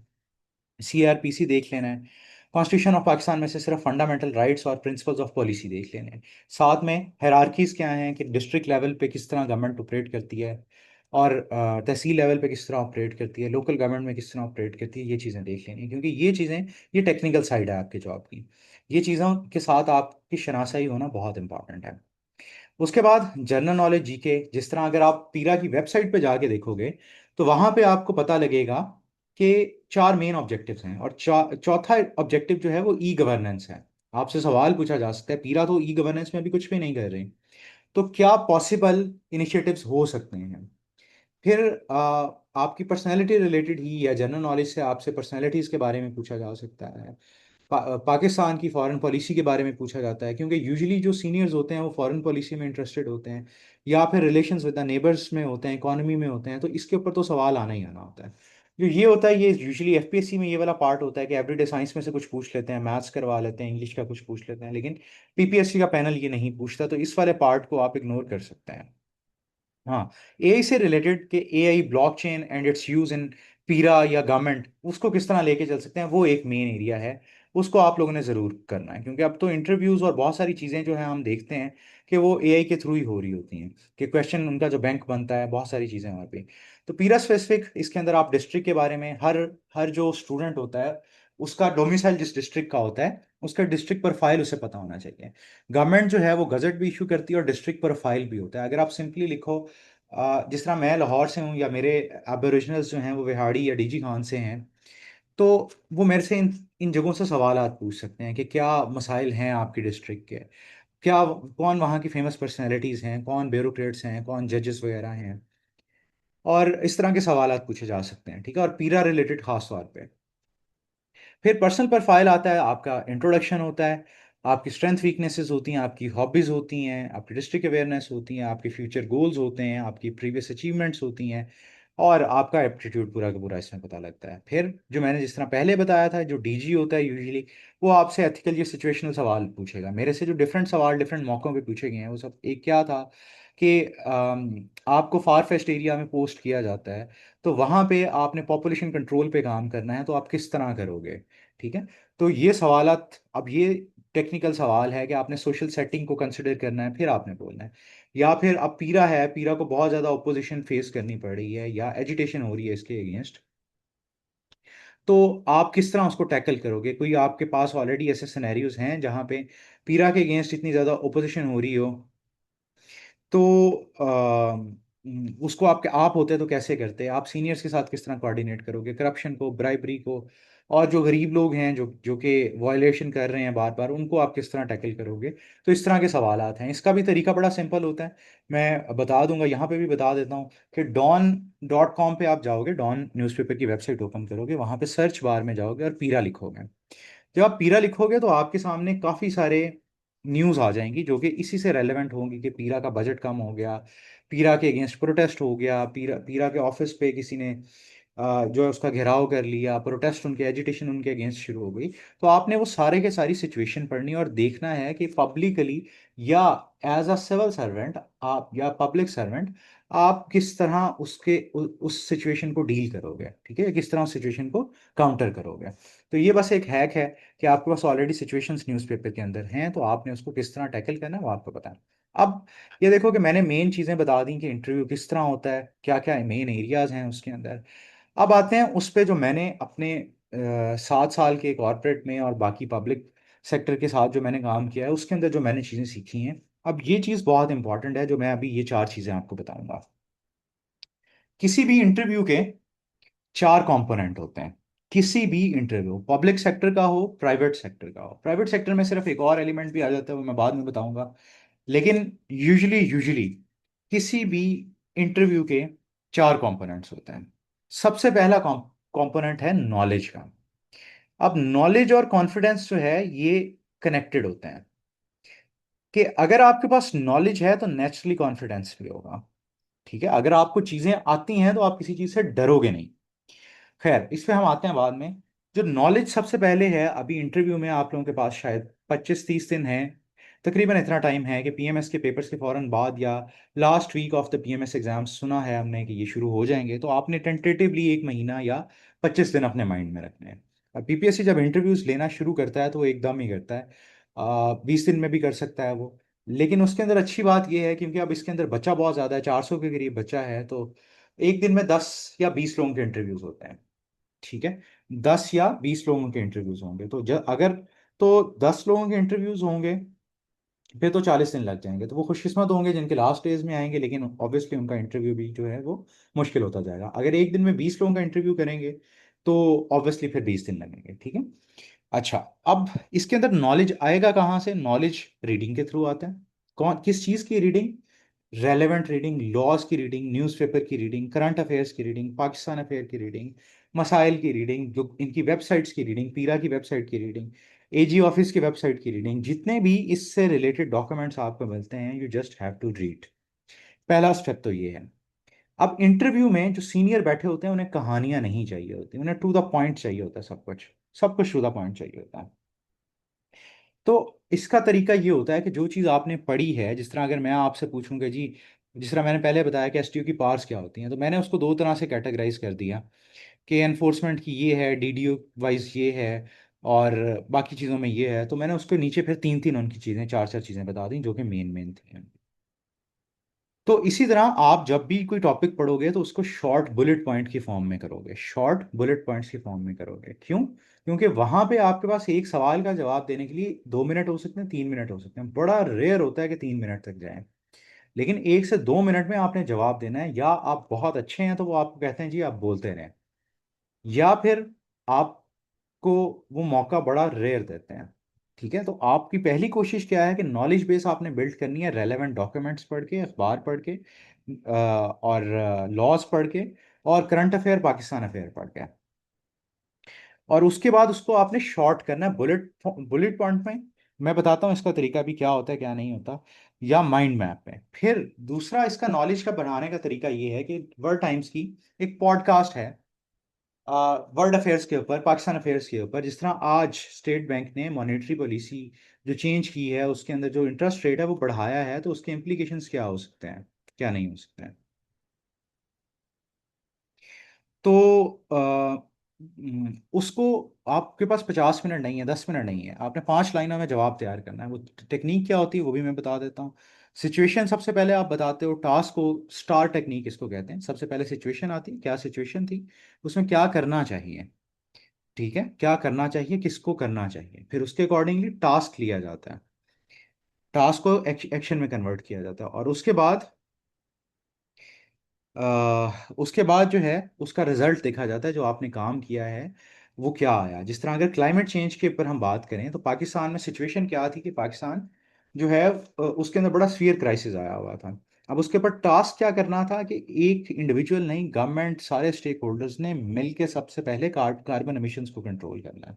सीआरपीसी देख लेना है। कॉन्स्टिट्यूशन ऑफ पाकिस्तान में से सिर्फ फंडामेंटल राइट्स और प्रिंसिपल्स ऑफ पॉलिसी देख लेने हैं। साथ में हायरार्कीज क्या हैं, कि डिस्ट्रिक्ट लेवल पे किस तरह गवर्नमेंट ऑपरेट करती है, और तहसील लेवल पे किस तरह ऑपरेट करती है, लोकल गवर्नमेंट में किस तरह ऑपरेट करती है, ये चीज़ें देख लेनी है, क्योंकि ये चीज़ें, ये टेक्निकल साइड है आपके जॉब की। ये चीज़ों के साथ आपकी शनासाई होना बहुत इंपॉर्टेंट है। उसके बाद जनरल नॉलेज, जीके, जिस तरह अगर आप पीरा की वेबसाइट पे जाके देखोगे, तो वहां पे आपको पता लगेगा कि 4 मेन ऑब्जेक्टिव्स हैं, और चौथा ऑब्जेक्टिव जो है वो ई गवर्नेंस है। आपसे सवाल पूछा जा सकता है, पीरा तो ई गवर्नेंस में अभी कुछ भी नहीं कर रही, तो क्या पॉसिबल इनिशिएटिव्स हो सकते हैं। फिर आपकी पर्सनैलिटी रिलेटेड ही, या जनरल नॉलेज से आपसे पर्सनैलिटीज के बारे में पूछा जा सकता है। पाकिस्तान की फॉरेन पॉलिसी के बारे में पूछा जाता है, क्योंकि यूजुअली जो सीनियर्स होते हैं वो फॉरेन पॉलिसी में इंटरेस्टेड होते हैं, या फिर रिलेशंस विद द नेबर्स में होते हैं, इकोनॉमी में होते हैं, तो इसके ऊपर तो सवाल आना ही आना होता है। जो ये होता है, ये यूजुअली एफपीएससी में ये वाला पार्ट होता है कि एवरीडे साइंस में से कुछ पूछ लेते हैं, मैथ्स करवा लेते हैं, इंग्लिश का कुछ पूछ लेते हैं, लेकिन पीपीएससी का पैनल ये नहीं पूछता, तो इस वाले पार्ट को आप इग्नोर कर सकते हैं। हाँ, एआई से रिलेटेड के AI blockchain and it's use in पीरा या गवर्नमेंट, उसको किस तरह लेके चल सकते हैं, वो एक मेन एरिया है। उसको आप लोगों ने ज़रूर करना है, क्योंकि अब तो इंटरव्यूज़ और बहुत सारी चीज़ें जो है हम देखते हैं कि वो एआई के थ्रू ही हो रही होती हैं, कि क्वेश्चन उनका जो बैंक बनता है, बहुत सारी चीज़ें वहाँ पे। तो पीरा स्पेसिफिक इसके अंदर आप डिस्ट्रिक्ट के बारे में, हर हर जो स्टूडेंट होता है उसका डोमिसाइल जिस डिस्ट्रिक्ट का होता है, उसका डिस्ट्रिक्ट प्रोफाइल उसे पता होना चाहिए। गवर्नमेंट जो है वो गजट भी इशू करती है और डिस्ट्रिक्ट प्रोफाइल भी होता है। अगर आप सिंपली लिखो जिस तरह मैं लाहौर से हूँ, या मेरे एबोरिजिनल्स जो हैं वो विहाड़ी या डीजी खान से हैं, तो वो मेरे से इन इन जगहों से सवालात पूछ सकते हैं कि क्या मसाइल हैं आपकी डिस्ट्रिक्ट के, क्या कौन वहाँ की फेमस पर्सनैलिटीज़ हैं, कौन ब्यूरोक्रेट्स हैं, कौन जजेस वगैरह हैं, और इस तरह के सवालात पूछे जा सकते हैं। ठीक है, और पीरा रिलेटेड खास तौर पे। फिर पर्सनल प्रोफाइल आता है, आपका इंट्रोडक्शन होता है, आपकी स्ट्रेंथ वीकनेसेस होती हैं, आपकी हॉबीज़ होती हैं, आपकी डिस्ट्रिक्ट अवेयरनेस होती हैं, आपके फ्यूचर गोल्स होते हैं, आपकी प्रीवियस अचीवमेंट्स होती हैं, और आपका एप्टीट्यूड पूरा का पूरा इसमें पता लगता है। फिर जो मैंने जिस तरह पहले बताया था, जो डीजी होता है यूजुअली, वो आपसे एथिकल या सिचुएशनल सवाल पूछेगा। मेरे से जो डिफरेंट सवाल डिफरेंट मौक़ों पे पूछे गए हैं, वो सब एक क्या था कि आपको फार फेस्ट एरिया में पोस्ट किया जाता है, तो वहाँ पे आपने पॉपुलेशन कंट्रोल पे काम करना है, तो आप किस तरह करोगे। ठीक है, तो ये सवालात, अब ये टेक्निकल सवाल है कि आपने सोशल सेटिंग को कंसिडर करना है, फिर आपने बोलना है। या फिर अब पीरा है, पीरा को बहुत ज़्यादा ओपोजिशन फेस करनी पड़ रही है या एजिटेशन हो रही है इसके अगेंस्ट, तो आप किस तरह उसको टैकल करोगे। कोई आपके पास ऑलरेडी ऐसे सिनेरियोज हैं जहाँ पे पीरा के अगेंस्ट इतनी ज़्यादा ओपोजिशन हो रही हो, तो उसको आपके आप होते तो कैसे करते, आप सीनियर्स के साथ किस तरह कोऑर्डिनेट करोगे, करप्शन को, ब्राइबरी को, और जो गरीब लोग हैं जो जो कि वायलेशन कर रहे हैं बार बार, उनको आप किस तरह टैकल करोगे। तो इस तरह के सवालात हैं। इसका भी तरीका बड़ा सिंपल होता है, मैं बता दूंगा, यहाँ पे भी बता देता हूँ कि डॉन.com पे आप जाओगे, डॉन न्यूज़पेपर की वेबसाइट ओपन करोगे, वहाँ पे सर्च बार में जाओगे और पीरा लिखोगे। जब आप पीरा लिखोगे तो आपके सामने काफ़ी सारे न्यूज़ आ जाएंगी जो कि इसी से रेलेवेंट होंगी, कि पीरा का बजट कम हो गया, पीरा के अगेंस्ट प्रोटेस्ट हो गया, पीरा पीरा के ऑफिस पे किसी ने जो है उसका घेराव कर लिया, प्रोटेस्ट, उनके एजिटेशन उनके अगेंस्ट शुरू हो गई। तो आपने वो सारे के सारी सिचुएशन पढ़नी और देखना है कि पब्लिकली या एज अ सिविल सर्वेंट आप, या पब्लिक सर्वेंट, आप किस तरह उस सिचुएशन को डील करोगे। ठीक है, किस तरह उस सिचुएशन को काउंटर करोगे। तो ये बस एक हैक है कि आपके पास ऑलरेडी सिचुएशंस न्यूज़पेपर के अंदर हैं, तो आपने उसको किस तरह टैकल करना है वो आपको पता है। अब ये देखो कि मैंने मेन चीज़ें बता दी कि इंटरव्यू किस तरह होता है, क्या क्या मेन एरियाज हैं उसके अंदर। अब आते हैं उस पे जो मैंने अपने 7 साल के कॉर्पोरेट में और बाकी पब्लिक सेक्टर के साथ जो मैंने काम किया है, उसके अंदर जो मैंने चीज़ें सीखी हैं। अब ये चीज़ बहुत इंपॉर्टेंट है, जो मैं अभी ये 4 चीज़ें आपको बताऊंगा। किसी भी इंटरव्यू के 4 कंपोनेंट होते हैं। किसी भी इंटरव्यू, पब्लिक सेक्टर का हो, प्राइवेट सेक्टर का हो, प्राइवेट सेक्टर में सिर्फ एक और एलिमेंट भी आ जाता है, वो मैं बाद में बताऊंगा। लेकिन यूजुअली यूजुअली किसी भी इंटरव्यू के 4 कंपोनेंट्स होते हैं। सबसे पहला कंपोनेंट है नॉलेज का। अब नॉलेज और कॉन्फिडेंस जो है ये कनेक्टेड होते हैं, कि अगर आपके पास नॉलेज है तो नेचुरली कॉन्फिडेंस भी होगा। ठीक है, अगर आपको चीजें आती हैं तो आप किसी चीज से डरोगे नहीं। खैर, इस पे हम आते हैं बाद में। जो नॉलेज सबसे पहले है, अभी इंटरव्यू में आप लोगों के पास शायद 25-30 दिन है, तकरीबन इतना टाइम है कि पीएमएस के पेपर्स के फौरन बाद या last week of the PMS exam, सुना है हमने कि ये शुरू हो जाएंगे, तो आपने टेंटेटिवली 1 महीना या 25 दिन अपने माइंड में रखने हैं। अब पीपीएससी जब इंटरव्यूज लेना शुरू करता है तो वो एकदम ही करता है, 20 दिन में भी कर सकता है वो। लेकिन उसके अंदर अच्छी बात यह है, क्योंकि अब इसके अंदर बच्चा बहुत ज़्यादा है, 400 के करीब बच्चा है, तो एक दिन में 10 या 20 लोगों के इंटरव्यूज होते हैं। ठीक है, 10 या 20 लोगों के इंटरव्यूज होंगे, तो जब अगर, तो 10 लोगों के इंटरव्यूज होंगे, फिर तो 40 दिन लग जाएंगे। तो वो खुशकिस्मत होंगे जिनके लास्ट स्टेज में आएंगे, लेकिन ऑब्वियसली उनका इंटरव्यू भी जो है वो मुश्किल होता जाएगा। अगर एक दिन में 20 लोगों का इंटरव्यू करेंगे तो ऑब्वियसली फिर 20 दिन लगेंगे। ठीक है, अच्छा, अब इसके अंदर नॉलेज आएगा कहाँ से। नॉलेज रीडिंग के थ्रू आता है। कौन, किस चीज़ की रीडिंग, रेलेवेंट रीडिंग, लॉज की रीडिंग, न्यूज़पेपर की रीडिंग, करंट अफेयर्स की रीडिंग, पाकिस्तान अफेयर की रीडिंग, मसाइल की रीडिंग, जो इनकी वेबसाइट्स की रीडिंग, पीरा की वेबसाइट की रीडिंग, एजी ऑफिस की वेबसाइट की रीडिंग, जितने भी इससे रिलेटेड डॉक्यूमेंट्स आपको मिलते हैं, you just have to read. पहला स्टेप तो ये है। अब इंटरव्यू में जो सीनियर बैठे होते हैं उन्हें कहानियां नहीं चाहिए होती, उन्हें टू द पॉइंट चाहिए होता है, सब कुछ टू द पॉइंट चाहिए होता है। तो इसका तरीका ये होता है कि जो चीज़ आपने पढ़ी है, जिस तरह अगर मैं आपसे पूछूंगा जी, जिस तरह मैंने पहले बताया कि एसटीओ की पार्स क्या होती हैं, तो मैंने उसको 2 तरह से कैटेगराइज कर दिया, कि एनफोर्समेंट की ये है, डीडीओ वाइज ये है, और बाकी चीज़ों में ये है, तो मैंने उसके नीचे फिर तीन तीन उनकी चीज़ें, चार चार चीज़ें बता दी जो कि मेन मेन थी। तो इसी तरह आप जब भी कोई टॉपिक पढ़ोगे तो उसको शॉर्ट बुलेट पॉइंट की फॉर्म में करोगे, शॉर्ट बुलेट पॉइंट्स की फॉर्म में करोगे। क्यों? क्योंकि वहां पे आपके पास एक सवाल का जवाब देने के लिए 2 मिनट हो सकते हैं, 3 मिनट हो सकते हैं, बड़ा रेयर होता है कि 3 मिनट तक जाए। लेकिन 1 से 2 मिनट में आपने जवाब देना है, या आप बहुत अच्छे हैं तो वो आपको कहते हैं जी आप बोलते रहें, या फिर आपको वो मौका बड़ा रेयर देते हैं। ठीक है, तो आपकी पहली कोशिश क्या है कि नॉलेज बेस आपने बिल्ड करनी है, रेलेवेंट डॉक्यूमेंट्स पढ़ के, अखबार पढ़ के, और लॉज पढ़ के, और करंट अफेयर, पाकिस्तान अफेयर पढ़ के। और उसके बाद उसको आपने शॉर्ट करना है बुलेट बुलेट पॉइंट में। मैं बताता हूँ इसका तरीका भी क्या होता है क्या नहीं होता, या माइंड मैप में। फिर दूसरा इसका नॉलेज का बनाने का तरीका ये है कि वर्ल्ड टाइम्स की एक पॉडकास्ट है वर्ल्ड अफेयर्स के ऊपर, पाकिस्तान अफेयर्स के ऊपर। जिस तरह आज स्टेट बैंक ने मॉनेटरी पॉलिसी जो चेंज की है, उसके अंदर जो इंटरेस्ट रेट है वो बढ़ाया है, तो उसके इम्प्लीकेशंस क्या हो सकते हैं, क्या नहीं हो सकते हैं। तो उसको, आपके पास 50 मिनट नहीं है, 10 मिनट नहीं है, आपने 5 लाइनों में जवाब तैयार करना है। वो टेक्निक क्या होती है वो भी मैं बता देता हूँ। सिचुएशन सबसे पहले आप बताते हो, टास्क को स्टार टेक्निक इसको कहते हैं। सबसे पहले सिचुएशन आती है, क्या सिचुएशन थी, उसमें क्या करना चाहिए, ठीक है, क्या करना चाहिए, किसको करना चाहिए, फिर उसके अकॉर्डिंगली टास्क लिया जाता है, टास्क को एक्शन में कन्वर्ट किया जाता है, और उसके बाद जो है उसका रिजल्ट देखा जाता है, जो आपने काम किया है वो क्या आया। जिस तरह अगर क्लाइमेट चेंज के ऊपर हम बात करें तो पाकिस्तान में सिचुएशन क्या थी कि पाकिस्तान जो है उसके अंदर बड़ा सीवियर क्राइसिस आया हुआ था। अब उसके ऊपर टास्क क्या करना था कि एक इंडिविजुअल नहीं, गवर्नमेंट, सारे स्टेक होल्डर्स ने मिलकर सबसे पहले कार्बन एमिशंस को कंट्रोल करना है।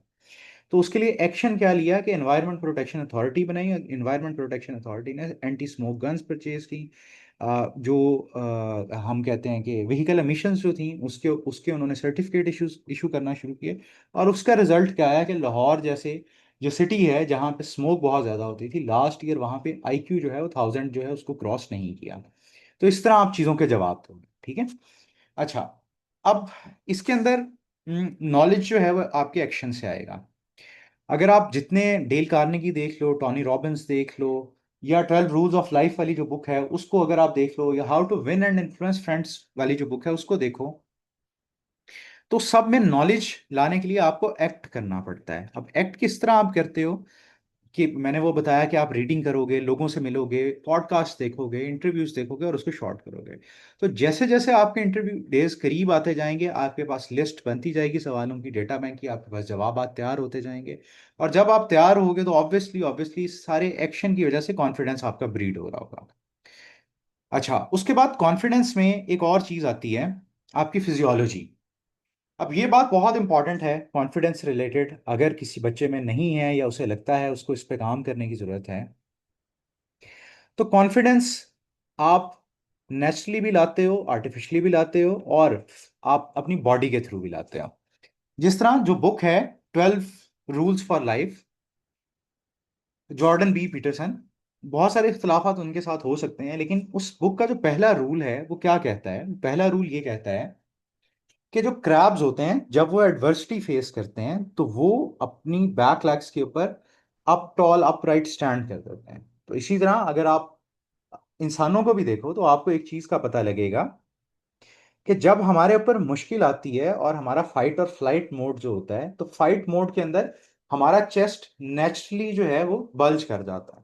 तो उसके लिए एक्शन क्या लिया कि एनवायरमेंट प्रोटेक्शन अथॉरिटी बनाई। एनवायरमेंट प्रोटेक्शन अथॉरिटी ने एंटी स्मोक गन्स परचेज की। जो हम कहते हैं कि व्हीकल एमिशंस जो थी उसके उसके उन्होंने सर्टिफिकेट इशू करना शुरू किए। और उसका रिजल्ट क्या आया कि लाहौर जैसे जो सिटी है जहाँ पे स्मोक बहुत ज़्यादा होती थी, लास्ट ईयर वहाँ पे आईक्यू जो है वो 1000 जो है उसको क्रॉस नहीं किया। तो इस तरह आप चीज़ों के जवाब दोगे, ठीक है। अच्छा, अब इसके अंदर नॉलेज जो है वो आपके एक्शन से आएगा। अगर आप जितने डेल कार्नेगी देख लो, टॉनी रॉबिन्स देख लो, या 12 रूल्स ऑफ लाइफ वाली जो बुक है उसको अगर आप देख लो, या how to win and influence friends वाली जो बुक है उसको देखो, तो सब में नॉलेज लाने के लिए आपको एक्ट करना पड़ता है। अब एक्ट किस तरह आप करते हो, कि मैंने वो बताया कि आप रीडिंग करोगे, लोगों से मिलोगे, पॉडकास्ट देखोगे, इंटरव्यूज देखोगे, और उसको शॉर्ट करोगे। तो जैसे जैसे आपके इंटरव्यू डेज करीब आते जाएंगे, आपके पास लिस्ट बनती जाएगी सवालों की, डेटा बैंक की, आपके पास जवाब तैयार होते जाएंगे। और जब आप तैयार होगे तो ऑब्वियसली ऑब्वियसली सारे एक्शन की वजह से कॉन्फिडेंस आपका ब्रीड हो रहा होगा। अच्छा, उसके बाद कॉन्फिडेंस में एक और चीज आती है, आपकी फिजियोलॉजी। अब ये बात बहुत इंपॉर्टेंट है कॉन्फिडेंस रिलेटेड, अगर किसी बच्चे में नहीं है या उसे लगता है उसको इस पे काम करने की जरूरत है, तो कॉन्फिडेंस आप नेचुरली भी लाते हो, आर्टिफिशियली भी लाते हो, और आप अपनी बॉडी के थ्रू भी लाते हो। जिस तरह जो बुक है 12 rules for life, Jordan B Peterson, बहुत सारे इख्तलाफात उनके साथ हो सकते हैं, लेकिन उस बुक का जो पहला रूल है वो क्या कहता है, पहला रूल ये कहता है कि जो क्रैब्स होते हैं जब वो एडवर्सिटी फेस करते हैं तो वो अपनी बैक लेग्स के ऊपर अप टॉल अपराइट स्टैंड कर देते हैं। तो इसी तरह अगर आप इंसानों को भी देखो तो आपको एक चीज का पता लगेगा कि जब हमारे ऊपर मुश्किल आती है और हमारा फाइट और फ्लाइट मोड जो होता है, तो फाइट मोड के अंदर हमारा चेस्ट नेचुरली जो है वो बल्ज कर जाता है,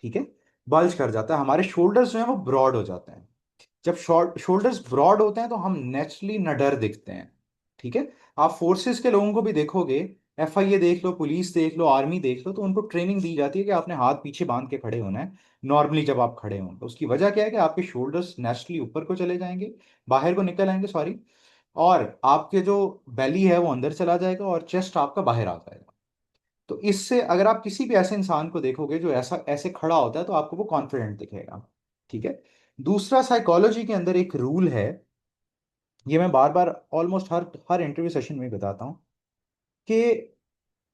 ठीक है, बल्ज कर जाता है, हमारे शोल्डर्स जो है वो ब्रॉड हो जाते हैं। जब शोल्डर्स ब्रॉड होते हैं तो हम नेचुरली नडर दिखते हैं, ठीक है। आप फोर्सेस के लोगों को भी देखोगे, एफआईए देख लो, पुलिस देख लो, आर्मी देख लो, तो उनको ट्रेनिंग दी जाती है कि आपने हाथ पीछे बांध के खड़े होना है नॉर्मली जब आप खड़े हों। तो उसकी वजह क्या है कि आपके शोल्डर्स नेचुरली ऊपर को चले जाएंगे, बाहर को निकल आएंगे, सॉरी, और आपके जो बेली है वो अंदर चला जाएगा और चेस्ट आपका बाहर आ जाएगा। तो इससे अगर आप किसी भी ऐसे इंसान को देखोगे जो ऐसा ऐसे खड़ा होता है तो आपको वो कॉन्फिडेंट दिखेगा, ठीक है। दूसरा, साइकोलॉजी के अंदर एक रूल है, ये मैं बार बार ऑलमोस्ट हर हर इंटरव्यू सेशन में बताता हूं, कि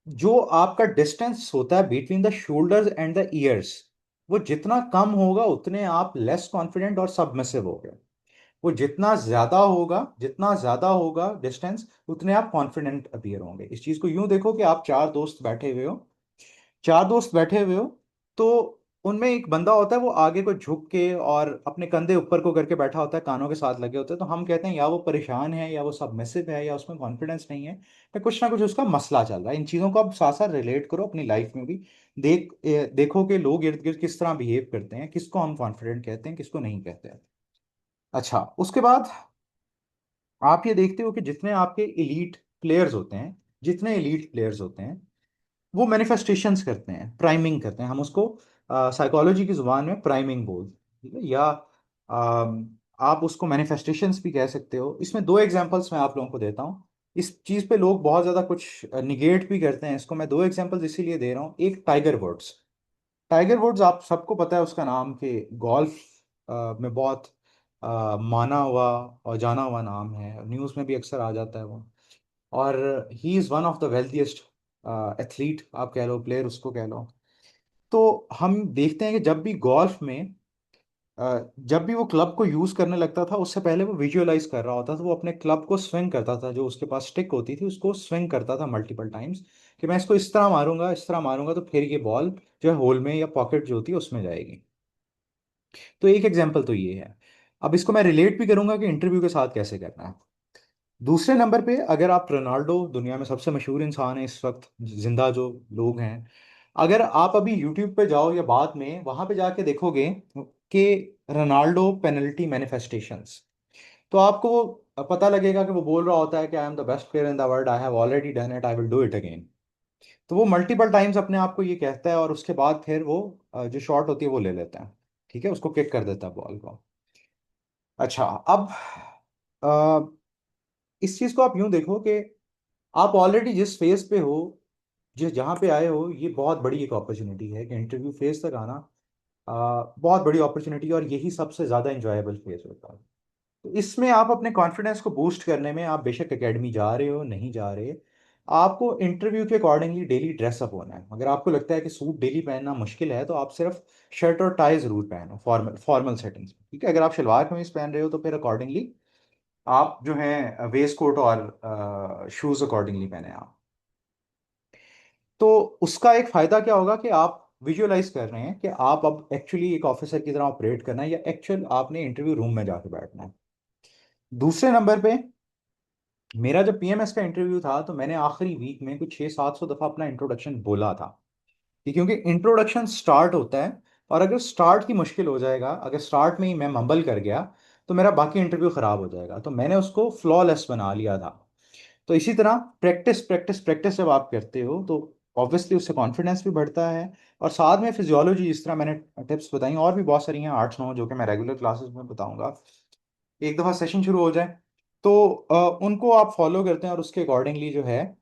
जो आपका डिस्टेंस होता है between the shoulders and the years, वो जितना कम होगा उतने आप लेस कॉन्फिडेंट और सबमिसिव होगे। वो जितना ज्यादा होगा डिस्टेंस, उतने आप कॉन्फिडेंट अपीयर होंगे। इस चीज को यूं देखो कि आप चार दोस्त बैठे हुए हो, तो उनमें एक बंदा होता है वो आगे को झुक के और अपने कंधे ऊपर को करके बैठा होता है, कानों के साथ लगे होते हैं। तो हम कहते हैं या वो परेशान है, या वो सबमिसिव है, या उसमें कॉन्फिडेंस नहीं है, या कुछ ना कुछ उसका मसला चल रहा है। इन चीज़ों को आप साथ साथ रिलेट करो अपनी लाइफ में भी। देखो कि लोग इर्द गिर्द किस तरह बिहेव करते हैं, किसको हम कॉन्फिडेंट कहते हैं, किसको नहीं कहते हैं। अच्छा, उसके बाद आप ये देखते हो कि जितने एलीट प्लेयर्स होते हैं वो मैनिफेस्टेशंस करते हैं, प्राइमिंग करते हैं। हम उसको साइकोलॉजी की जुबान में प्राइमिंग बोलते हैं, ठीक है? या आप उसको मैनिफेस्टेशंस भी कह सकते हो। इसमें दो एग्जांपल्स मैं आप लोगों को देता हूँ। इस चीज़ पे लोग बहुत ज़्यादा कुछ निगेट भी करते हैं इसको। मैं दो एग्जांपल्स इसीलिए दे रहा हूँ। एक टाइगर वुड्स आप सबको पता है उसका नाम, कि गोल्फ में बहुत माना हुआ और जाना हुआ नाम है, न्यूज़ में भी अक्सर आ जाता है वो। और he is one of the wealthiest athlete, आप कह लो, प्लेयर उसको कह लो। तो हम देखते हैं कि जब भी वो क्लब को यूज करने लगता था, उससे पहले वो विजुअलाइज कर रहा होता था। वो अपने क्लब को स्विंग करता था, जो उसके पास स्टिक होती थी उसको स्विंग करता था मल्टीपल टाइम्स, कि मैं इसको इस तरह मारूंगा, इस तरह मारूंगा, तो फिर ये बॉल जो है होल में या पॉकेट जो होती है उसमें जाएगी। तो एक एग्जाम्पल तो ये है। अब इसको मैं रिलेट भी करूंगा कि इंटरव्यू के साथ कैसे करना है। दूसरे नंबर पे अगर आप रोनाल्डो, दुनिया में सबसे मशहूर इंसान है इस वक्त जिंदा जो लोग हैं, अगर आप अभी यूट्यूब पे जाओ या बाद में वहां पे जाके देखोगे कि रोनाल्डो पेनल्टी मैनिफेस्टेशंस, तो आपको वो पता लगेगा कि वो बोल रहा होता है कि आई am the best player in the world, I have already done it, I will do it again. तो वो मल्टीपल टाइम्स अपने आप को ये कहता है, और उसके बाद फिर वो जो शॉट होती है वो ले लेता है, ठीक है, उसको किक कर देता है बॉल को। अच्छा, अब इस चीज को आप यूं देखो कि आप ऑलरेडी जिस फेज पे हो, जिस जहाँ पे आए हो, ये बहुत बड़ी एक अपॉर्चुनिटी है कि इंटरव्यू फेज तक आना बहुत बड़ी अपॉर्चुनिटी है, और यही सबसे ज़्यादा इंजॉयबल फेज होता है। तो इसमें आप अपने कॉन्फिडेंस को बूस्ट करने में, आप बेशक एकेडमी जा रहे हो नहीं जा रहे, आपको इंटरव्यू के अकॉर्डिंगली डेली ड्रेसअप होना है। अगर आपको लगता है कि सूट डेली पहनना मुश्किल है, तो आप सिर्फ शर्ट और टाई जरूर पहनो, फॉर्मल फॉर्मल सेटिंग्स में, ठीक है? अगर आप शलवार कमीज पहन रहे हो तो फिर अकॉर्डिंगली आप जो है वेस्ट कोट और शूज अकॉर्डिंगली पहने आप। तो उसका एक फायदा क्या होगा कि आप विजुअलाइज कर रहे हैं कि आप अब एक्चुअली एक ऑफिसर की तरह ऑपरेट करना है, या एक्चुअल आपने इंटरव्यू रूम में जाके बैठना है। दूसरे नंबर पे, मेरा जब पीएमएस का इंटरव्यू था तो मैंने आखिरी वीक में कुछ 600-700 दफा अपना इंट्रोडक्शन बोला था, कि क्योंकि इंट्रोडक्शन स्टार्ट होता है, और अगर स्टार्ट की मुश्किल हो जाएगा, अगर स्टार्ट में ही मैं मंबल कर गया, तो मेरा बाकी इंटरव्यू खराब हो जाएगा। तो मैंने उसको फ्लॉलेस बना लिया था। तो इसी तरह प्रैक्टिस प्रैक्टिस प्रैक्टिस जब आप करते हो, तो ऑब्वियसली उससे कॉन्फिडेंस भी बढ़ता है। और साथ में फिजियोलॉजी, जिस तरह मैंने टिप्स बताई, और भी बहुत सारी हैं 8-9 जो कि मैं रेगुलर क्लासेस में बताऊंगा, एक दफ़ा सेशन शुरू हो जाए तो उनको आप फॉलो करते हैं, और उसके अकॉर्डिंगली जो है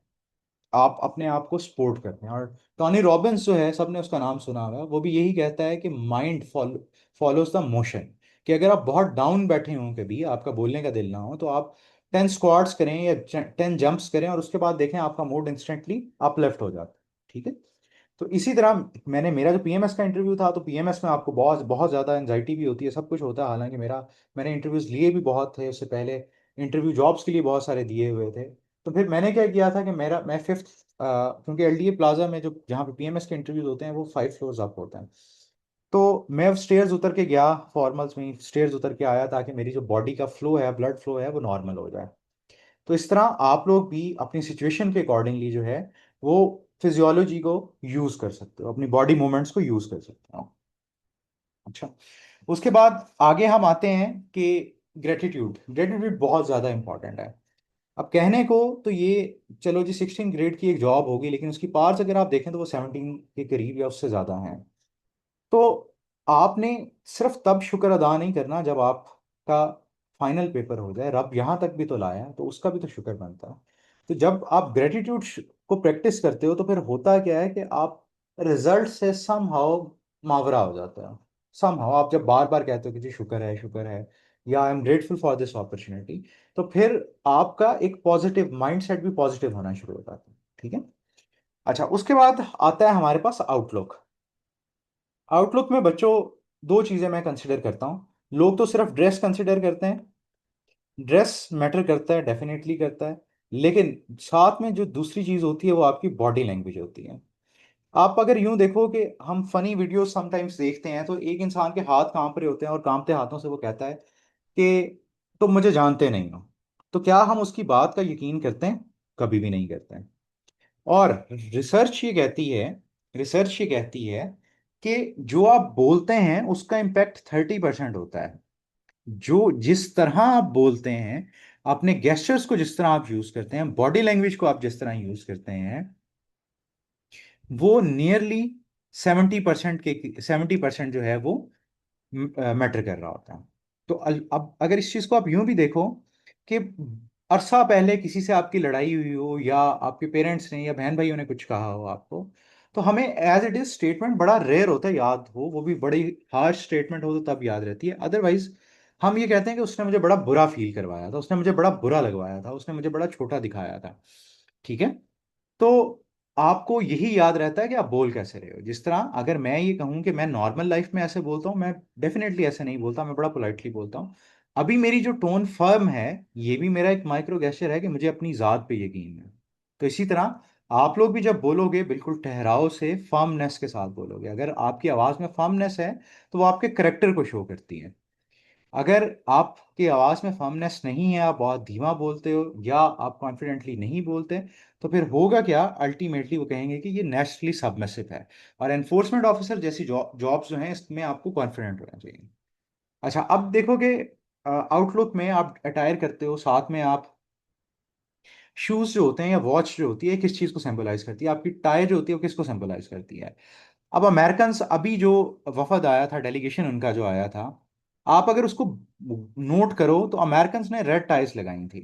आप अपने आप को सपोर्ट करते हैं। और टॉनी रॉबिन्स जो है, सबने उसका नाम सुना होगा, वो भी यही कहता है कि माइंड फॉलोज द मोशन। कि अगर आप बहुत डाउन बैठे हों, कभी आपका बोलने का दिल ना हो, तो आप 10 स्क्वाट्स करें या 10 जंप्स करें, और उसके बाद देखें आपका मूड इंस्टेंटली अपलिफ्ट हो जाता है, ठीक है? तो इसी तरह मेरा जो पीएमएस का इंटरव्यू था, तो पीएमएस में आपको बहुत बहुत ज़्यादा एंजाइटी भी होती है, सब कुछ होता है। हालांकि मैंने इंटरव्यूज लिए भी बहुत थे उससे पहले, इंटरव्यू जॉब्स के लिए बहुत सारे दिए हुए थे। तो फिर मैंने क्या किया था कि मैं फिफ्थ, क्योंकि एलडीए प्लाजा में जो जहाँ पे पीएमएस के इंटरव्यूज होते हैं वो 5 फ्लोर्स अप होते हैं। तो मैं स्टेयर्स उतर के गया, फॉर्मल्स में स्टेयर्स उतर के आया, ताकि मेरी जो बॉडी का फ्लो है, ब्लड फ्लो है, वो नॉर्मल हो जाए। तो इस तरह आप लोग भी अपनी सिचुएशन के अकॉर्डिंगली जो है वो फिजियोलॉजी को यूज कर सकते हो, अपनी बॉडी मूवमेंट्स को यूज कर सकते हो। अच्छा, उसके बाद आगे हम आते हैं कि ग्रेटिट्यूड ग्रेटिट्यूड बहुत ज़्यादा इंपॉर्टेंट है। अब कहने को तो ये, चलो जी, 16 ग्रेड की एक जॉब होगी, लेकिन उसकी पार्स अगर आप देखें तो वो 17 के करीब या उससे ज़्यादा हैं। तो आपने सिर्फ तब शुक्र अदा नहीं करना जब आपका फाइनल पेपर हो जाए, रब यहाँ तक भी तो लाया है, तो उसका भी तो शुक्र बनता है। तो जब आप ग्रेटिट्यूड को प्रैक्टिस करते हो, तो फिर होता क्या है कि आप रिजल्ट से समहाउ मावरा हो जाते हो। समहाउ आप जब बार बार कहते हो कि जी शुक्र है, शुक्र है, या I am grateful for this opportunity, तो फिर आपका एक पॉजिटिव माइंड सेट भी पॉजिटिव होना शुरू हो जाता है, ठीक है? अच्छा, उसके बाद आता है हमारे पास आउटलुक। आउटलुक में बच्चों दो चीजें मैं कंसिडर करता हूँ। लोग तो सिर्फ ड्रेस कंसिडर करते हैं, ड्रेस मैटर करता है, डेफिनेटली करता है, लेकिन साथ में जो दूसरी चीज होती है वो आपकी बॉडी लैंग्वेज होती है। आप अगर यूं देखो कि हम फनी वीडियो समटाइम्स देखते हैं तो एक इंसान के हाथ कांप रहे होते हैं और कांपते हाथों से वो कहता है कि तुम मुझे जानते नहीं हो। तो क्या हम उसकी बात का यकीन करते हैं? कभी भी नहीं करते हैं। और रिसर्च ये कहती है कि जो आप बोलते हैं उसका इम्पैक्ट 30% होता है। जो जिस तरह आप बोलते हैं, अपने गेस्चर्स को जिस तरह आप यूज करते हैं, बॉडी लैंग्वेज को आप जिस तरह यूज करते हैं, वो नियरली 70% जो है वो मैटर कर रहा होता है। तो अब अगर इस चीज को आप यूं भी देखो कि अरसा पहले किसी से आपकी लड़ाई हुई हो, या आपके पेरेंट्स ने या बहन भाइयों ने कुछ कहा हो आपको, तो हमें एज इट इज स्टेटमेंट बड़ा रेयर होता है याद हो, वो भी बड़ी हार्श स्टेटमेंट हो तो तब याद रहती है। अदरवाइज हम ये कहते हैं कि उसने मुझे बड़ा बुरा फील करवाया था, उसने मुझे बड़ा बुरा लगवाया था, उसने मुझे बड़ा छोटा दिखाया था। ठीक है। तो आपको यही याद रहता है कि आप बोल कैसे रहे हो। जिस तरह अगर मैं ये कहूं कि मैं नॉर्मल लाइफ में ऐसे बोलता हूँ, मैं डेफिनेटली ऐसे नहीं बोलता, मैं बड़ा पोलाइटली बोलता हूँ। अभी मेरी जो टोन फर्म है, ये भी मेरा एक माइक्रो गेस्चर है कि मुझे अपनी जात पे यकीन है। तो इसी तरह आप लोग भी जब बोलोगे बिल्कुल ठहराव से, फर्मनेस के साथ बोलोगे। अगर आपकी आवाज में फर्मनेस है तो वो आपके करेक्टर को शो करती है। अगर आपकी आवाज में फर्मनेस नहीं है, आप बहुत धीमा बोलते हो या आप कॉन्फिडेंटली नहीं बोलते, तो फिर होगा क्या? अल्टीमेटली वो कहेंगे कि ये नेचुरली सबमिसिव है। और एनफोर्समेंट ऑफिसर जैसी जॉब्स जो हैं, इसमें आपको कॉन्फिडेंट होना चाहिए। अच्छा, अब देखोगे आउटलुक में आप अटायर करते हो, साथ में आप शूज जो होते हैं या वॉच जो होती है, किस चीज को सिंबलाइज करती है? आपकी टाई जो होती है वो किसको सिंबलाइज करती है? अब अमेरिकन अभी जो वफद आया था, डेलीगेशन उनका जो आया था, आप अगर उसको नोट करो तो अमेरिकन ने रेड टाइज लगाई थी,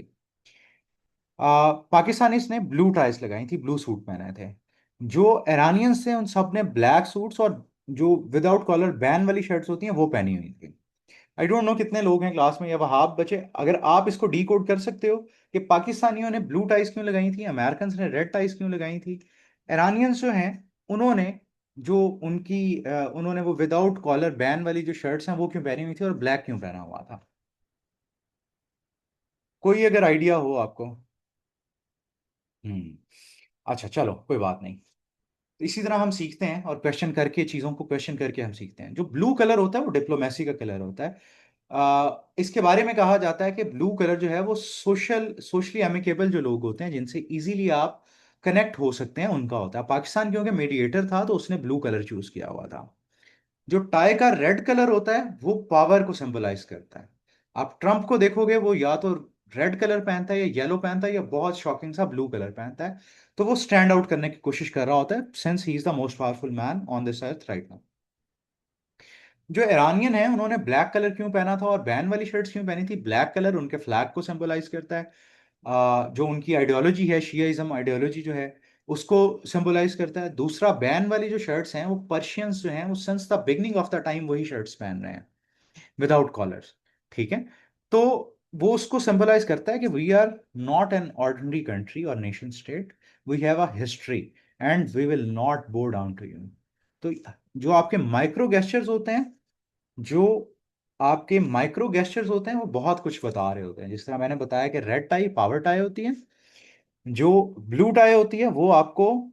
पाकिस्तानीज ने ब्लू टाइज लगाई थी, ब्लू सूट पहने थे। जो ईरानियंस थे उन सब ने ब्लैक सूट्स और जो विदाउट कॉलर बैन वाली शर्ट्स होती हैं वो पहनी हुई थी। आई डोंट नो कितने लोग हैं क्लास में या वहां बचे, अगर आप इसको डी कोड कर सकते हो कि पाकिस्तानियों ने ब्लू टाइज क्यों लगाई थी, अमेरिकन ने रेड टाइज क्यों लगाई थी, ईरानियंस जो हैं उन्होंने जो उन्होंने वो विदाउट कॉलर बैन वाली जो शर्ट्स हैं वो क्यों पहनी हुई थी और ब्लैक क्यों पहना हुआ था? कोई अगर आइडिया हो आपको? हम्म। अच्छा, चलो कोई बात नहीं। इसी तरह हम सीखते हैं और क्वेश्चन करके, चीजों को क्वेश्चन करके हम सीखते हैं। जो ब्लू कलर होता है वो डिप्लोमेसी का कलर होता है। इसके बारे में कहा जाता है कि ब्लू कलर जो है वो सोशली एमिकेबल जो लोग होते हैं, जिनसे इजीली आप कनेक्ट हो सकते हैं, उनका होता है। पाकिस्तान क्योंकि मीडिएटर था तो उसने ब्लू कलर चूज किया हुआ था। जो टाई का रेड कलर होता है वो पावर को सिंबलाइज करता है। आप ट्रंप को देखोगे वो या तो रेड कलर पहनता है या येलो पहनता है या बहुत शॉकिंग सा ब्लू कलर पहनता है। तो वो स्टैंड आउट करने की कोशिश कर रहा होता है, since he is the most powerful man on this earth right now. जो ईरानियन है उन्होंने ब्लैक कलर क्यों पहना था और बैन वाली शर्ट्स क्यों पहनी थी? ब्लैक कलर उनके फ्लैग को सिंबलाइज करता है। जो उनकी आइडियोलॉजी है, शियाइज्म आइडियोलॉजी जो है, उसको सिंबलाइज करता है। दूसरा, बैन वाली जो शर्ट्स हैं वो पर्शियंस जो हैं वो since the beginning of the time वही शर्ट्स पहन रहे हैं विदाउट कॉलर्स। ठीक है। तो वो उसको सिंबलाइज करता है कि we are not an ordinary country और nation state, we have a history and we will not bow down to you. तो जो आपके माइक्रो गेस्चर्स होते हैं जो आपके माइक्रो गेस्चर्स होते हैं वो बहुत कुछ बता रहे होते हैं। जिस तरह मैंने बताया कि रेड टाई पावर टाई होती है, जो ब्लू टाई होती है वो आपको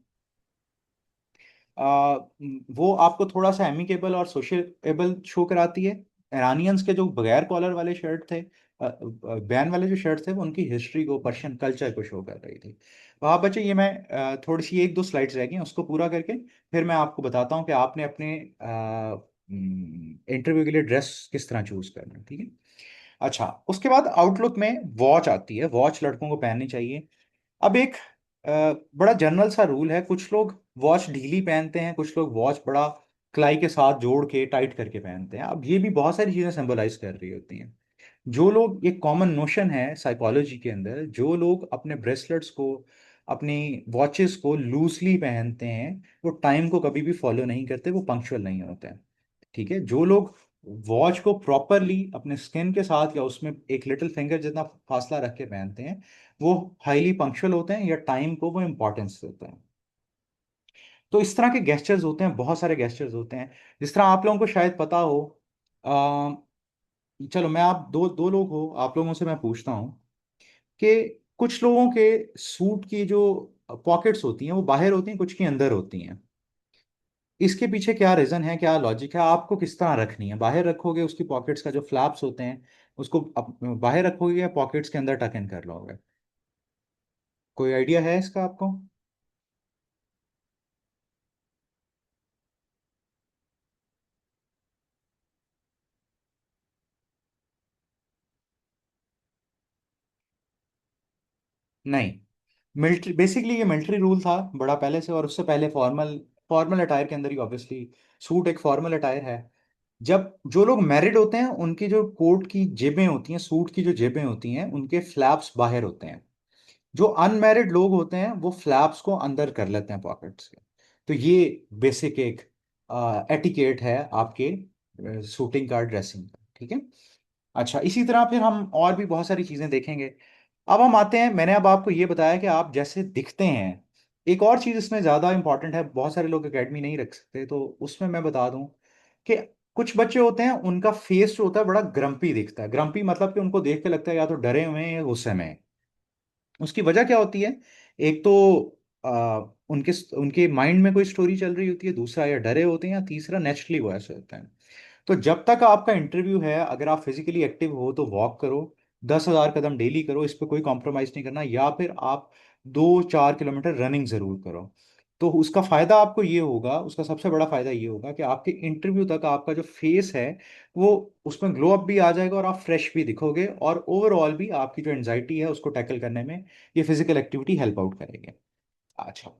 थोड़ा सा एमिकेबल और सोशेबल शो कराती है। ईरानियंस के जो बगैर कॉलर वाले शर्ट थे, बैन वाले जो शर्ट थे, वो उनकी हिस्ट्री को, पर्शियन कल्चर को शो कर रही थी। वहाँ बच्चे, ये मैं थोड़ी सी एक दो स्लाइड्स रह गई हैं, उसको पूरा करके फिर मैं आपको बताता हूँ कि आपने अपने इंटरव्यू के लिए ड्रेस किस तरह चूज करना है। ठीक है। अच्छा, उसके बाद आउटलुक में वॉच आती है। वॉच लड़कों को पहननी चाहिए। अब एक बड़ा जनरल सा रूल है, कुछ लोग वॉच ढीली पहनते हैं, कुछ लोग वॉच बड़ा कलाई के साथ जोड़ के टाइट करके पहनते हैं। अब ये भी बहुत सारी चीजें सिंबलाइज कर रही होती हैं। जो लोग, एक कॉमन नोशन है साइकोलॉजी के अंदर, जो लोग अपने ब्रेसलेट्स को, अपनी वॉचेस को लूजली पहनते हैं, वो टाइम को कभी भी फॉलो नहीं करते, वो पंक्चुअल नहीं होते हैं। ठीक है। जो लोग वॉच को प्रॉपरली अपने स्किन के साथ या उसमें एक लिटिल फिंगर जितना फासला रख के पहनते हैं, वो हाईली पंक्चुअल होते हैं या टाइम को वो इंपॉर्टेंस देते हैं। तो इस तरह के गेस्चर्स होते हैं, बहुत सारे गेस्चर्स होते हैं। जिस तरह आप लोगों को शायद पता हो, चलो, मैं आप दो दो लोग हो, आप लोगों से मैं पूछता हूँ कि कुछ लोगों के सूट की जो पॉकेट्स होती हैं वो बाहर होती हैं, कुछ की अंदर होती हैं। इसके पीछे क्या रीजन है, क्या लॉजिक है? आपको किस तरह रखनी है? बाहर रखोगे उसकी पॉकेट्स का जो फ्लैप्स होते हैं उसको बाहर रखोगे, या पॉकेट्स के अंदर टक इन कर लोगे? कोई आइडिया है इसका आपको? नहीं। मिलिट्री, बेसिकली ये मिलिट्री रूल था बड़ा पहले से, और उससे पहले फॉर्मल फॉर्मल अटायर के अंदर ही ऑब्वियसली सूट एक फॉर्मल अटायर है। जब जो लोग मैरिड होते हैं उनकी जो कोट की जेबें होती हैं, सूट की जो जेबें होती हैं, उनके फ्लैप्स बाहर होते हैं। जो अनमैरिड लोग होते हैं वो फ्लैप्स को अंदर कर लेते हैं पॉकेट्स के। तो ये बेसिक एक एटिकेट है आपके सूटिंग का, ड्रेसिंग का, ठीक है। अच्छा, इसी तरह फिर हम और भी बहुत सारी चीजें देखेंगे। अब हम आते हैं, मैंने अब आपको ये बताया कि आप जैसे दिखते हैं। एक और चीज इसमें ज्यादा इंपॉर्टेंट है, बहुत सारे लोग एकेडमी नहीं रख सकते, तो उसमें मैं बता दूं कि कुछ बच्चे होते हैं उनका फेस जो होता है बड़ा ग्रम्पी दिखता है। ग्रम्पी मतलब कि उनको देख के लगता है या तो डरे हुए हैं या गुस्से में हैं। उसकी वजह क्या होती है? एक तो उनके उनके माइंड में कोई स्टोरी चल रही होती है, दूसरा या डरे होते हैं, या तीसरा नेचुरली वो ऐसे होते हैं। तो जब तक आपका इंटरव्यू है, अगर आप फिजिकली एक्टिव हो तो वॉक करो, 10,000 कदम डेली करो, इस पे कोई कॉम्प्रोमाइज नहीं करना, या फिर आप 2-4 किलोमीटर रनिंग जरूर करो। तो उसका फायदा आपको ये होगा, उसका सबसे बड़ा फायदा ये होगा कि आपके इंटरव्यू तक आपका जो फेस है वो, उसमें ग्लो अप भी आ जाएगा और आप फ्रेश भी दिखोगे, और ओवरऑल भी आपकी जो एंजाइटी है उसको टैकल करने में ये फिजिकल एक्टिविटी हेल्प आउट करेगी। अच्छा,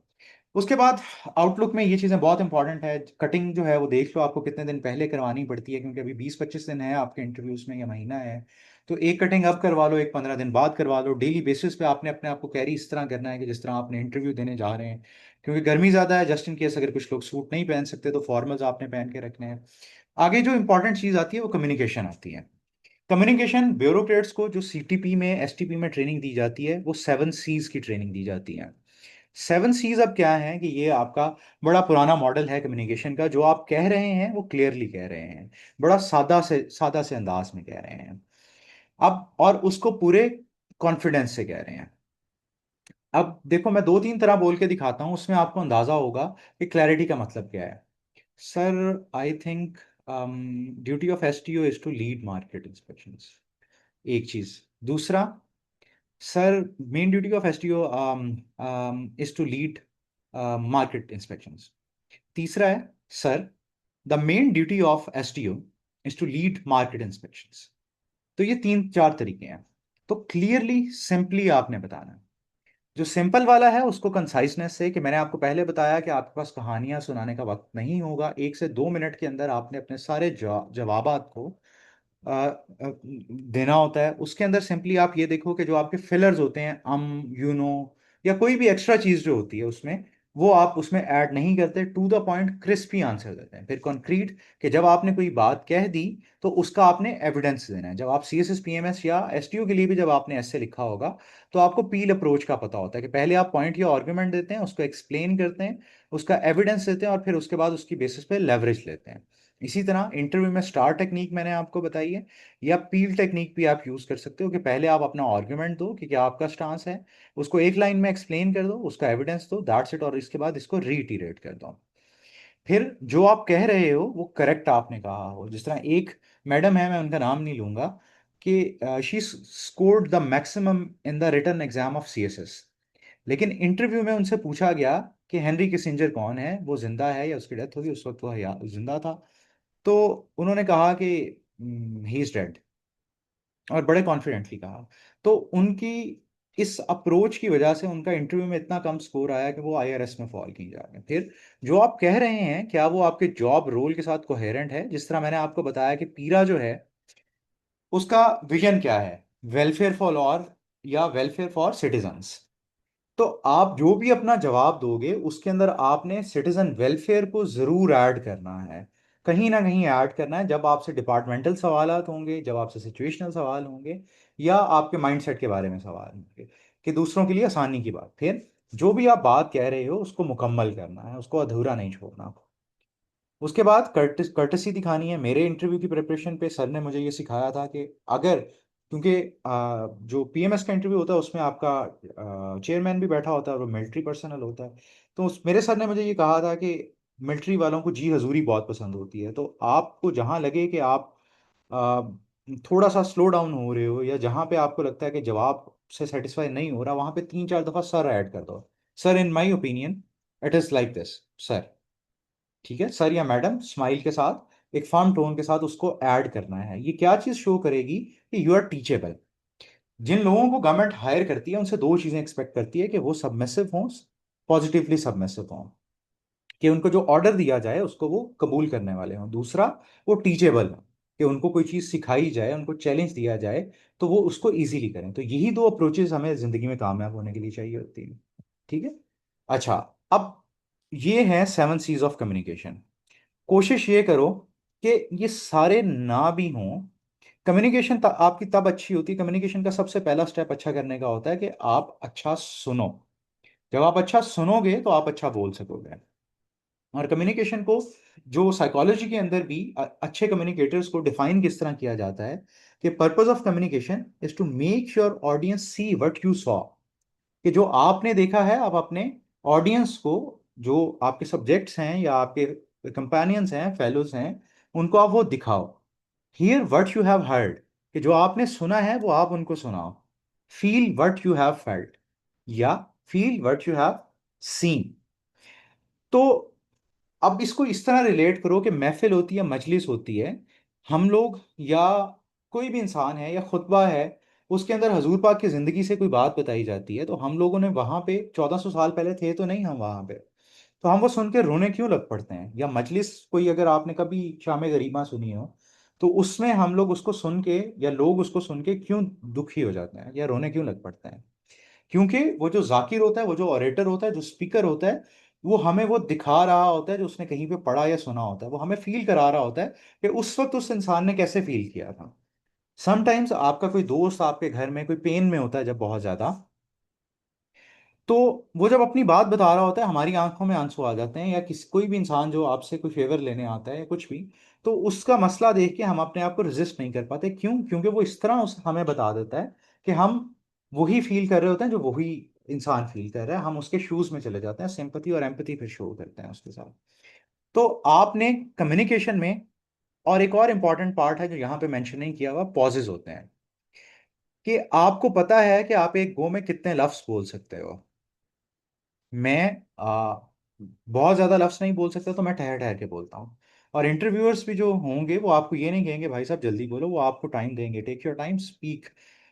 उसके बाद आउटलुक में ये चीज़ें बहुत इंपॉर्टेंट है। कटिंग जो है वो देख लो, आपको कितने दिन पहले करवानी पड़ती है, क्योंकि अभी 20-25 दिन है आपके इंटरव्यूज में, या महीना है। तो एक कटिंग अब करवा लो, एक 15 दिन बाद करवा लो। डेली बेसिस पे आपने अपने आप को कैरी इस तरह करना है कि जिस तरह आपने इंटरव्यू देने जा रहे हैं, क्योंकि गर्मी ज़्यादा है। जस्ट इन केस अगर कुछ लोग सूट नहीं पहन सकते तो फॉर्मल्स आपने पहन के रखने हैं। आगे जो इंपॉर्टेंट चीज़ आती है वो कम्युनिकेशन आती है। कम्युनिकेशन, ब्यूरोक्रेट्स को जो सीटीपी में, एसटीपी में ट्रेनिंग दी जाती है, वो 7 Cs की ट्रेनिंग दी जाती है। 7 Cs अब क्या है कि ये आपका बड़ा पुराना मॉडल है कम्युनिकेशन का। जो आप कह रहे हैं वो क्लियरली कह रहे हैं, बड़ा सादा से अंदाज में कह रहे हैं। अब और उसको पूरे कॉन्फिडेंस से कह रहे हैं। अब देखो, मैं 2-3 तरह बोल के दिखाता हूँ, उसमें आपको अंदाजा होगा कि क्लैरिटी का मतलब क्या है। Sir, I think duty of STO is to lead market inspections, एक चीज। दूसरा, sir, main duty of STO is to lead market inspections. तीसरा है, sir, the main duty of STO is to lead market inspections. तो ये 3-4 तरीके हैं। तो क्लियरली सिंपली आपने बताना है। जो सिंपल वाला है उसको कंसाइजनेस से, कि मैंने आपको पहले बताया कि आपके पास कहानियां सुनाने का वक्त नहीं होगा, 1 से 2 मिनट के अंदर आपने अपने सारे जवाबात को अ, अ, देना होता है। उसके अंदर सिंपली आप ये देखो कि जो आपके फिलर्स होते हैं, यू नो, या कोई भी एक्स्ट्रा चीज जो होती है उसमें, वो आप उसमें ऐड नहीं करते। To the point crispy answer देते हैं। फिर कॉन्क्रीट, कि जब आपने कोई बात कह दी तो उसका आपने एविडेंस देना है। जब आप सीएसएस पीएमएस या एसटीओ के लिए भी जब आपने ऐसे लिखा होगा, तो आपको पील अप्रोच का पता होता है कि पहले आप पॉइंट या आर्गुमेंट देते हैं, उसको एक्सप्लेन करते हैं, उसका एविडेंस देते हैं, और फिर उसके बाद उसकी बेसिस पे लेवरेज लेते हैं। इसी तरह इंटरव्यू में स्टार टेक्निक मैंने आपको बताई है, या पील टेक्निक भी आप यूज कर सकते हो, कि पहले आप अपना आर्गुमेंट दो कि क्या आपका स्टांस है, उसको एक लाइन में एक्सप्लेन कर दो, उसका एविडेंस दो, दैट्स इट, और इसके बाद इसको रीइटरेट कर दो। फिर जो आप कह रहे हो वो करेक्ट आपने कहा हो। जिस तरह एक मैडम है, मैं उनका नाम नहीं लूंगा, कि she scored the maximum in the written exam of CSS, लेकिन इंटरव्यू में उनसे पूछा गया कि हेनरी किसिंजर कौन है, वो जिंदा है या उसकी डेथ हो गई, उस वक्त वो जिंदा था। तो उन्होंने कहा कि ही इज डेड, और बड़े कॉन्फिडेंटली कहा। तो उनकी इस अप्रोच की वजह से उनका इंटरव्यू में इतना कम स्कोर आया कि वो आईआरएस में फॉल की जा रहे हैं। फिर जो आप कह रहे हैं, क्या वो आपके जॉब रोल के साथ कोहेरेंट है? जिस तरह मैंने आपको बताया कि पीरा जो है उसका विजन क्या है, वेलफेयर फॉर ऑल या वेलफेयर फॉर सिटीजन्स। तो आप जो भी अपना जवाब दोगे उसके अंदर आपने सिटीजन वेलफेयर को जरूर ऐड करना है, कहीं ना कहीं ऐड करना है। जब आपसे डिपार्टमेंटल सवालात होंगे, जब आपसे सिचुएशनल सवाल होंगे, या आपके माइंडसेट के बारे में सवाल होंगे कि दूसरों के लिए आसानी की बात, फिर जो भी आप बात कह रहे हो उसको मुकम्मल करना है, उसको अधूरा नहीं छोड़ना। उसके बाद कर्टसी दिखानी है। मेरे इंटरव्यू की प्रिपरेशन पे सर ने मुझे ये सिखाया था कि अगर, क्योंकि जो पीएमएस का इंटरव्यू होता है उसमें आपका चेयरमैन भी बैठा होता है और वो मिलिट्री पर्सनल होता है। तो मेरे सर ने मुझे ये कहा था कि मिलिट्री वालों को जी हजूरी बहुत पसंद होती है। तो आपको जहाँ लगे कि आप आ, थोड़ा सा स्लो डाउन हो रहे हो, या जहाँ पे आपको लगता है कि जवाब से सेटिस्फाई नहीं हो रहा, वहाँ पे 3-4 दफा सर ऐड कर दो। Sir, in my opinion it is like this sir. ठीक है, सर या मैडम स्माइल के साथ, एक फर्म टोन के साथ उसको ऐड करना है। ये क्या चीज शो करेगी कि यू आर टीचेबल। जिन लोगों को गवर्नमेंट हायर करती है उनसे दो चीजें एक्सपेक्ट करती है, कि वो सबमिसिव हों, पॉजिटिवली सबमिसिव हों, कि उनको जो ऑर्डर दिया जाए उसको वो कबूल करने वाले हों। दूसरा, वो टीचेबल हों, कि उनको कोई चीज सिखाई जाए, उनको चैलेंज दिया जाए तो वो उसको इजीली करें। तो यही दो अप्रोचेस हमें जिंदगी में कामयाब होने के लिए चाहिए होती है। ठीक है। अच्छा, अब ये है 7 C's ऑफ कम्युनिकेशन। कोशिश ये करो कि ये सारे ना भी हों। कम्युनिकेशन आपकी तब अच्छी होती है, कम्युनिकेशन का सबसे पहला स्टेप अच्छा करने का होता है कि आप अच्छा सुनो। जब आप अच्छा सुनोगे तो आप अच्छा बोल सकोगे। और कम्युनिकेशन को, जो साइकोलॉजी के अंदर भी अच्छे कम्युनिकेटर्स को डिफाइन किस तरह किया जाता है, कि purpose of communication is to make your audience see what you saw. कि जो आपने देखा है आप अपने ऑडियंस को, जो आपके सब्जेक्ट्स हैं या आपके कंपेनियंस हैं, फेलोज हैं, उनको आप वो दिखाओ। Hear what you have heard, कि जो आपने सुना है वो आप उनको सुनाओ। Feel what you have felt, या feel what you have seen. तो अब इसको इस तरह रिलेट करो कि महफिल होती है, मजलिस होती है, हम लोग या कोई भी इंसान है या खुतबा है, उसके अंदर हजूर पाक की जिंदगी से कोई बात बताई जाती है, तो हम लोगों ने वहां पे 1400 साल पहले थे तो नहीं हम वहां पे, तो हम वो सुन के रोने क्यों लग पड़ते हैं? या मजलिस कोई, अगर आपने कभी शाम गरीबा सुनी हो, तो उसमें हम लोग उसको सुन के, या लोग उसको सुन के क्यों दुखी हो जाते हैं या रोने क्यों लग पड़ते हैं? क्योंकि वो जो जाकिर होता है, वो जो ऑरेटर होता है, जो स्पीकर होता है, वो हमें वो दिखा रहा होता है जो उसने कहीं पे पढ़ा या सुना होता है। वो हमें फील करा रहा होता है कि उस वक्त उस इंसान ने कैसे फील किया था। समटाइम्स आपका कोई दोस्त आपके घर में कोई पेन में होता है जब बहुत ज्यादा, तो वो जब अपनी बात बता रहा होता है, हमारी आंखों में आंसू आ जाते हैं। या कोई भी इंसान जो आपसे कोई फेवर लेने आता है या कुछ भी, तो उसका मसला देख के हम अपने आप को रेजिस्ट नहीं कर पाते। क्यों? क्योंकि वो इस तरह हमें बता देता है कि हम वही फील कर रहे होते हैं जो वही इंसान फील कर रहा है। हम उसके शूज में चले जाते हैं, सिंपथी और एम्पथी फिर शो करते हैं उसके साथ। तो आपने कम्युनिकेशन में, और एक और इंपॉर्टेंट पार्ट है जो यहाँ पे मेंशन नहीं किया हुआ, पॉजेज होते हैं। कि आपको पता है कि आप एक गो में कितने लफ्ज बोल सकते हो। मैं बहुत ज्यादा लफ्ज नहीं बोल सकता, तो मैं ठहर ठहर के बोलता हूँ। और इंटरव्यूअर्स भी जो होंगे वो आपको ये नहीं कहेंगे भाई साहब जल्दी बोलो, वो आपको टाइम देंगे। Take your time, speak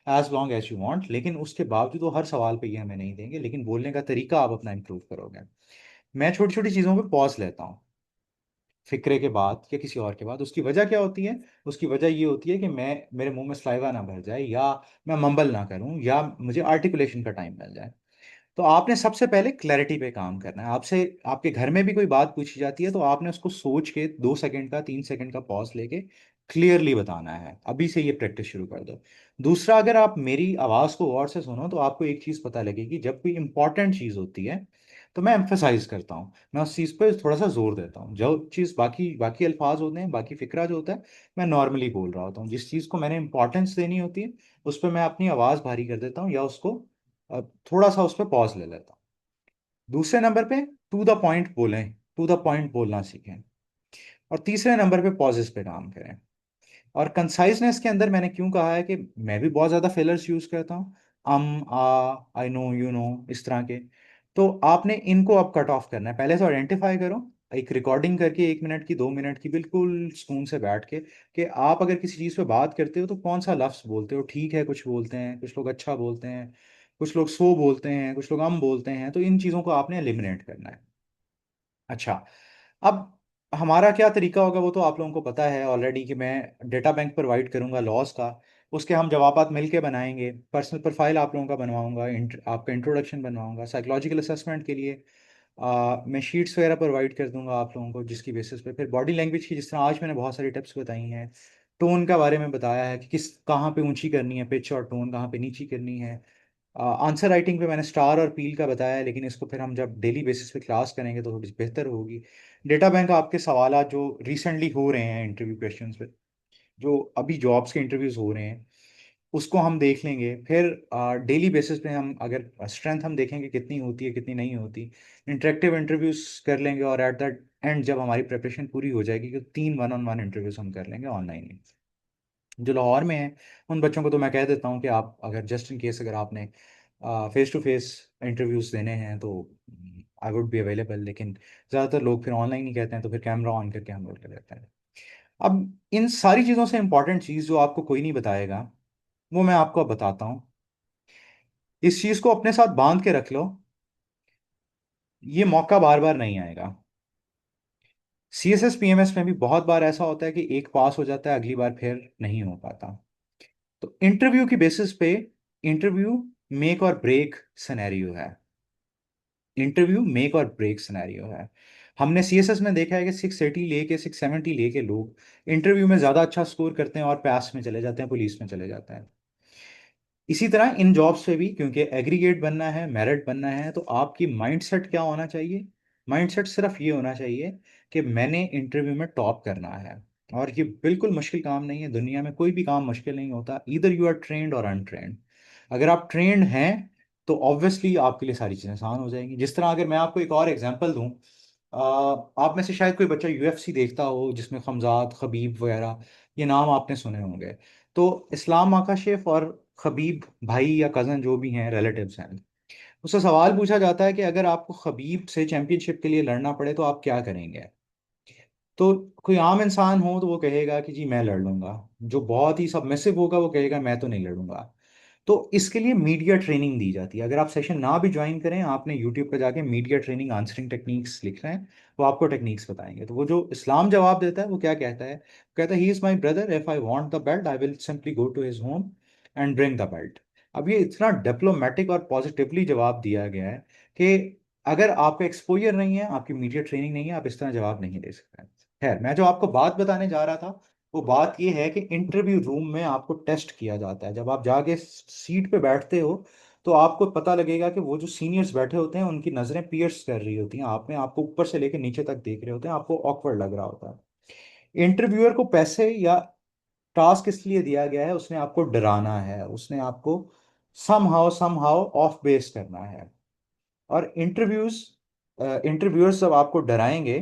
as long as you want. लेकिन उसके बावजूद वो हर सवाल पे ये हमें नहीं देंगे, लेकिन बोलने का तरीका आप अपना इंप्रूव करोगे। मैं छोटी छोटी चीज़ों पे पॉज लेता हूँ, फिक्रे के बाद या किसी और के बाद। उसकी वजह क्या होती है? उसकी वजह ये होती है कि मैं, मेरे मुंह में सलाइवा ना भर जाए, या मैं मंबल ना करूं, या मुझे आर्टिकुलेशन का टाइम मिल जाए। तो आपने सबसे पहले क्लैरिटी पे काम करना है। आपसे आपके घर में भी कोई बात पूछी जाती है तो आपने उसको सोच के 2 सेकंड का, 3 सेकंड का पॉज लेके क्लियरली बताना है। अभी से ये प्रैक्टिस शुरू कर दो। दूसरा, अगर आप मेरी आवाज़ को गौर से सुनो तो आपको एक चीज़ पता लगेगी, जब कोई इंपॉर्टेंट चीज़ होती है तो मैं एम्फेसाइज करता हूँ, मैं उस चीज़ पर थोड़ा सा जोर देता हूँ। जो चीज़ बाकी बाकी अल्फाज होते हैं, बाकी फिक्रा जो होता है, मैं नॉर्मली बोल रहा होता हूँ। जिस चीज़ को मैंने इंपॉर्टेंस देनी होती है उस पर मैं अपनी आवाज़ भारी कर देता हूँ, या उसको थोड़ा सा उस पर पॉज ले लेता हूँ। दूसरे नंबर पे टू द पॉइंट बोलें, टू द पॉइंट बोलना सीखें। और तीसरे नंबर पे पॉजेस पे काम करें। और कंसाइजनेस के अंदर मैंने क्यों कहा है कि मैं भी बहुत ज़्यादा फिलर्स यूज़ करता हूँ, आई नो, यू नो, इस तरह के। तो आपने इनको अब कट ऑफ करना है। पहले तो आइडेंटिफाई करो, एक रिकॉर्डिंग करके 1 मिनट की, 2 मिनट की, बिल्कुल सुकून से बैठ के, कि आप अगर किसी चीज़ पे बात करते हो तो कौन सा लफ्ज़ बोलते हो। ठीक है, कुछ बोलते हैं, कुछ लोग अच्छा बोलते हैं, कुछ लोग सो बोलते हैं, कुछ लोग बोलते हैं। तो इन चीज़ों को आपने एलिमिनेट करना है। अच्छा, अब हमारा क्या तरीका होगा वो तो आप लोगों को पता है ऑलरेडी, कि मैं डेटा बैंक प्रोवाइड करूंगा लॉस का। उसके हम जवाबात मिलके बनाएंगे। पर्सनल प्रोफाइल आप लोगों का बनवाऊंगा, आपका इंट्रोडक्शन बनवाऊंगा। साइकोलॉजिकल असेसमेंट के लिए मैं शीट्स वगैरह प्रोवाइड कर दूंगा आप लोगों को, जिसकी बेसिस पे फिर बॉडी लैंग्वेज की, जिस तरह आज मैंने बहुत सारी टिप्स बताई हैं। टोन का बारे में बताया है कि किस, कहाँ पे ऊंची करनी है पिच, और टोन कहाँ पे नीची करनी है। आंसर राइटिंग पे मैंने स्टार और पील का बताया है, लेकिन इसको फिर हम जब डेली बेसिस पे क्लास करेंगे तो थोड़ी बेहतर होगी। डेटा बैंक आपके सवाल जो रिसेंटली हो रहे हैं इंटरव्यू क्वेश्चंस पे, जो अभी जॉब्स के इंटरव्यूज हो रहे हैं, उसको हम देख लेंगे। फिर डेली बेसिस पे हम अगर स्ट्रेंथ हम देखेंगे कितनी होती है कितनी नहीं होती, इंटरेक्टिव इंटरव्यूज कर लेंगे, और एट द एंड जब हमारी प्रिपरेशन पूरी हो जाएगी तो 3 1-on-1 इंटरव्यूज हम कर लेंगे ऑनलाइन। जो लाहौर में है उन बच्चों को तो मैं कह देता हूँ कि आप अगर जस्ट इन केस अगर आपने फेस टू फेस इंटरव्यूज देने हैं तो आई वुड बी अवेलेबल, लेकिन ज़्यादातर लोग फिर ऑनलाइन ही कहते हैं, तो फिर कैमरा ऑन करके हम लोग कर लेते हैं। अब इन सारी चीज़ों से इंपॉर्टेंट चीज़ जो आपको कोई नहीं बताएगा वो मैं आपको अब बताता हूँ। इस चीज़ को अपने साथ बांध के रख लो, ये मौका बार बार नहीं आएगा। CSS PMS में भी बहुत बार ऐसा होता है कि एक पास हो जाता है, अगली बार फिर नहीं हो पाता। तो इंटरव्यू की बेसिस पे इंटरव्यू मेक और ब्रेक सिनेरियो है। इंटरव्यू मेक और ब्रेक सिनेरियो है। हमने CSS में देखा है कि 680 लेके 670 लेके लोग इंटरव्यू में ज़्यादा अच्छा स्कोर करते हैं और पास में चले जाते हैं, पुलिस में चले जाते हैं। इसी तरह इन जॉब्स पे भी, क्योंकि एग्रीगेट बनना है, मेरिट बनना है, तो आपकी माइंडसेट क्या होना चाहिए? माइंडसेट सिर्फ ये होना चाहिए कि मैंने इंटरव्यू में टॉप करना है। और ये बिल्कुल मुश्किल काम नहीं है, दुनिया में कोई भी काम मुश्किल नहीं होता, इधर यू आर ट्रेंड और अनट्रेंड। अगर आप ट्रेंड हैं तो ऑब्वियसली आपके लिए सारी चीज़ें आसान हो जाएंगी। जिस तरह अगर मैं आपको एक और एग्जांपल दूं, आप में से शायद कोई बच्चा UFC देखता हो, जिसमें खमजाद खबीब वगैरह ये नाम आपने सुने होंगे। तो इस्लाम माकाशेफ और खबीब भाई या कज़न जो भी हैं, रिलेटिव्स हैं, उससे सवाल पूछा जाता है कि अगर आपको खबीब से चैंपियनशिप के लिए लड़ना पड़े तो आप क्या करेंगे? तो कोई आम इंसान हो तो वो कहेगा कि जी मैं लड़ लूंगा। जो बहुत ही सबमिसिव होगा वो कहेगा मैं तो नहीं लड़ूंगा। तो इसके लिए मीडिया ट्रेनिंग दी जाती है। अगर आप सेशन ना भी ज्वाइन करें, आपने यूट्यूब पर जाके मीडिया ट्रेनिंग आंसरिंग टेक्निक्स लिख रहे हैं, वो आपको टेक्निक्स बताएंगे। तो वो जो इस्लाम जवाब देता है वो क्या कहता है? कहता है he is my brother, if I want the belt I will simply go to his home and bring the belt. अब ये इतना डिप्लोमेटिक और पॉजिटिवली जवाब दिया गया है कि अगर आपका एक्सपोजर नहीं है, आपकी मीडिया ट्रेनिंग नहीं है, आप इस तरह जवाब नहीं दे सकते। खैर, मैं जो आपको बात बताने जा रहा था वो बात ये है कि इंटरव्यू रूम में आपको टेस्ट किया जाता है। जब आप जाके सीट पे बैठते हो तो आपको पता लगेगा कि वो जो सीनियर्स बैठे होते हैं उनकी नज़रें पियर्स कर रही होती हैं आप में, आपको ऊपर से लेकर नीचे तक देख रहे होते हैं, आपको ऑकवर्ड लग रहा होता है। इंटरव्यूअर को पैसे या टास्क इसलिए दिया गया है, उसने आपको डराना है, उसने आपको समहाउ ऑफ बेस करना है। और इंटरव्यूअर्स जब आपको डराएंगे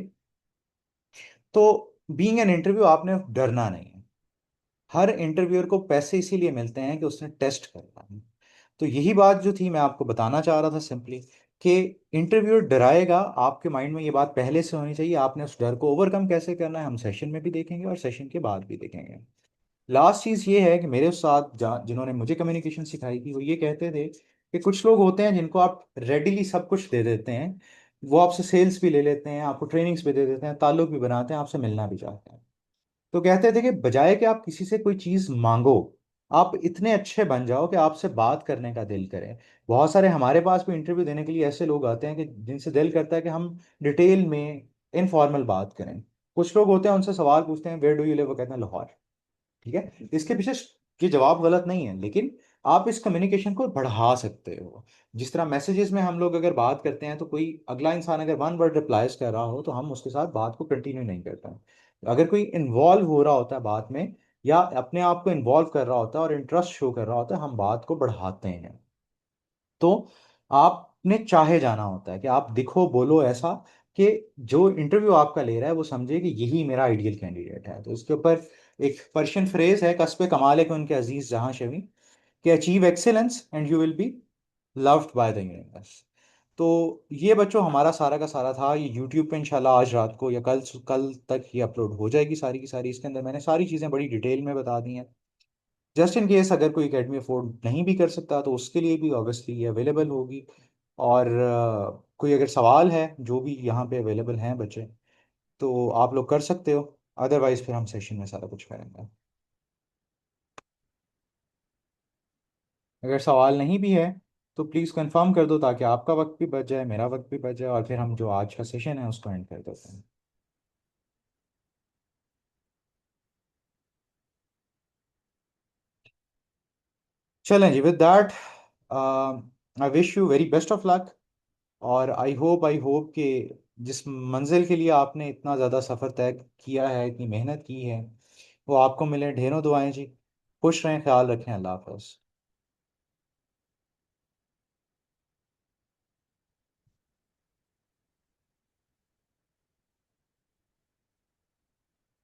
तो बीइंग एन इंटरव्यू आपने डरना नहीं है। हर इंटरव्यूअर को पैसे इसीलिए मिलते हैं कि उसने टेस्ट करना है। तो यही बात जो थी मैं आपको बताना चाह रहा था सिंपली, कि इंटरव्यूअर डराएगा, आपके माइंड में ये बात पहले से होनी चाहिए। आपने उस डर को ओवरकम कैसे करना है हम सेशन में भी देखेंगे और सेशन के बाद भी देखेंगे। लास्ट चीज़ ये है कि मेरे साथ जिन्होंने मुझे कम्युनिकेशन सिखाई थी वो ये कहते थे कि कुछ लोग होते हैं जिनको आप रेडिली सब कुछ दे देते हैं, वो आपसे सेल्स भी ले लेते हैं, आपको ट्रेनिंग्स भी दे देते हैं, ताल्लुक भी बनाते हैं, आपसे मिलना भी चाहते हैं। तो कहते थे कि बजाय कि आप किसी से कोई चीज मांगो, आप इतने अच्छे बन जाओ कि आपसे बात करने का दिल करे। बहुत सारे हमारे पास भी इंटरव्यू देने के लिए ऐसे लोग आते हैं कि जिनसे दिल करता है कि हम डिटेल में इनफॉर्मल बात करें। कुछ लोग होते हैं उनसे सवाल पूछते हैं वेयर डू यू लिव, वो कहते हैं लाहौर। ठीक है, इसके पीछे ये जवाब गलत नहीं है, लेकिन आप इस कम्युनिकेशन को बढ़ा सकते हो। जिस तरह मैसेजेस में हम लोग अगर बात करते हैं तो कोई अगला इंसान अगर 1 वर्ड रिप्लाईज कर रहा हो तो हम उसके साथ बात को कंटिन्यू नहीं करते हैं। अगर कोई इन्वॉल्व हो रहा होता है बात में, या अपने आप को इन्वॉल्व कर रहा होता है और इंटरेस्ट शो कर रहा होता है, हम बात को बढ़ाते हैं। तो आपने चाहे जाना होता है कि आप दिखो बोलो ऐसा कि जो इंटरव्यू आपका ले रहा है वो समझे कि यही मेरा आइडियल कैंडिडेट है। तो इसके ऊपर एक पर्शियन फ्रेज है, कस्बे कमाल है कि उनके अजीज जहां शवी, कि achieve excellence and you will be loved by the universe. तो ये बच्चों हमारा सारा का सारा था। ये यूट्यूब पे इंशाल्लाह आज रात को या कल कल तक ये अपलोड हो जाएगी सारी की सारी। इसके अंदर मैंने सारी चीज़ें बड़ी डिटेल में बता दी हैं। जस्ट इन केस अगर कोई एकेडमी अफोर्ड नहीं भी कर सकता तो उसके लिए भी ऑब्वियसली ये अवेलेबल होगी। और कोई अगर सवाल है, जो भी यहाँ पे अवेलेबल हैं बच्चे, तो आप लोग कर सकते हो। अदरवाइज फिर हम सेशन में सारा कुछ करेंगे। अगर सवाल नहीं भी है तो प्लीज़ कंफर्म कर दो, ताकि आपका वक्त भी बच जाए, मेरा वक्त भी बच जाए, और फिर हम जो आज का सेशन है उसको एंड कर देते हैं। चलें जी, with that I wish you very best of luck. और आई होप कि जिस मंजिल के लिए आपने इतना ज़्यादा सफ़र तय किया है, इतनी मेहनत की है, वो आपको मिले। ढेरों दुआएं जी। खुश रहें, ख्याल रखें। अल्लाह हाफ़िज़।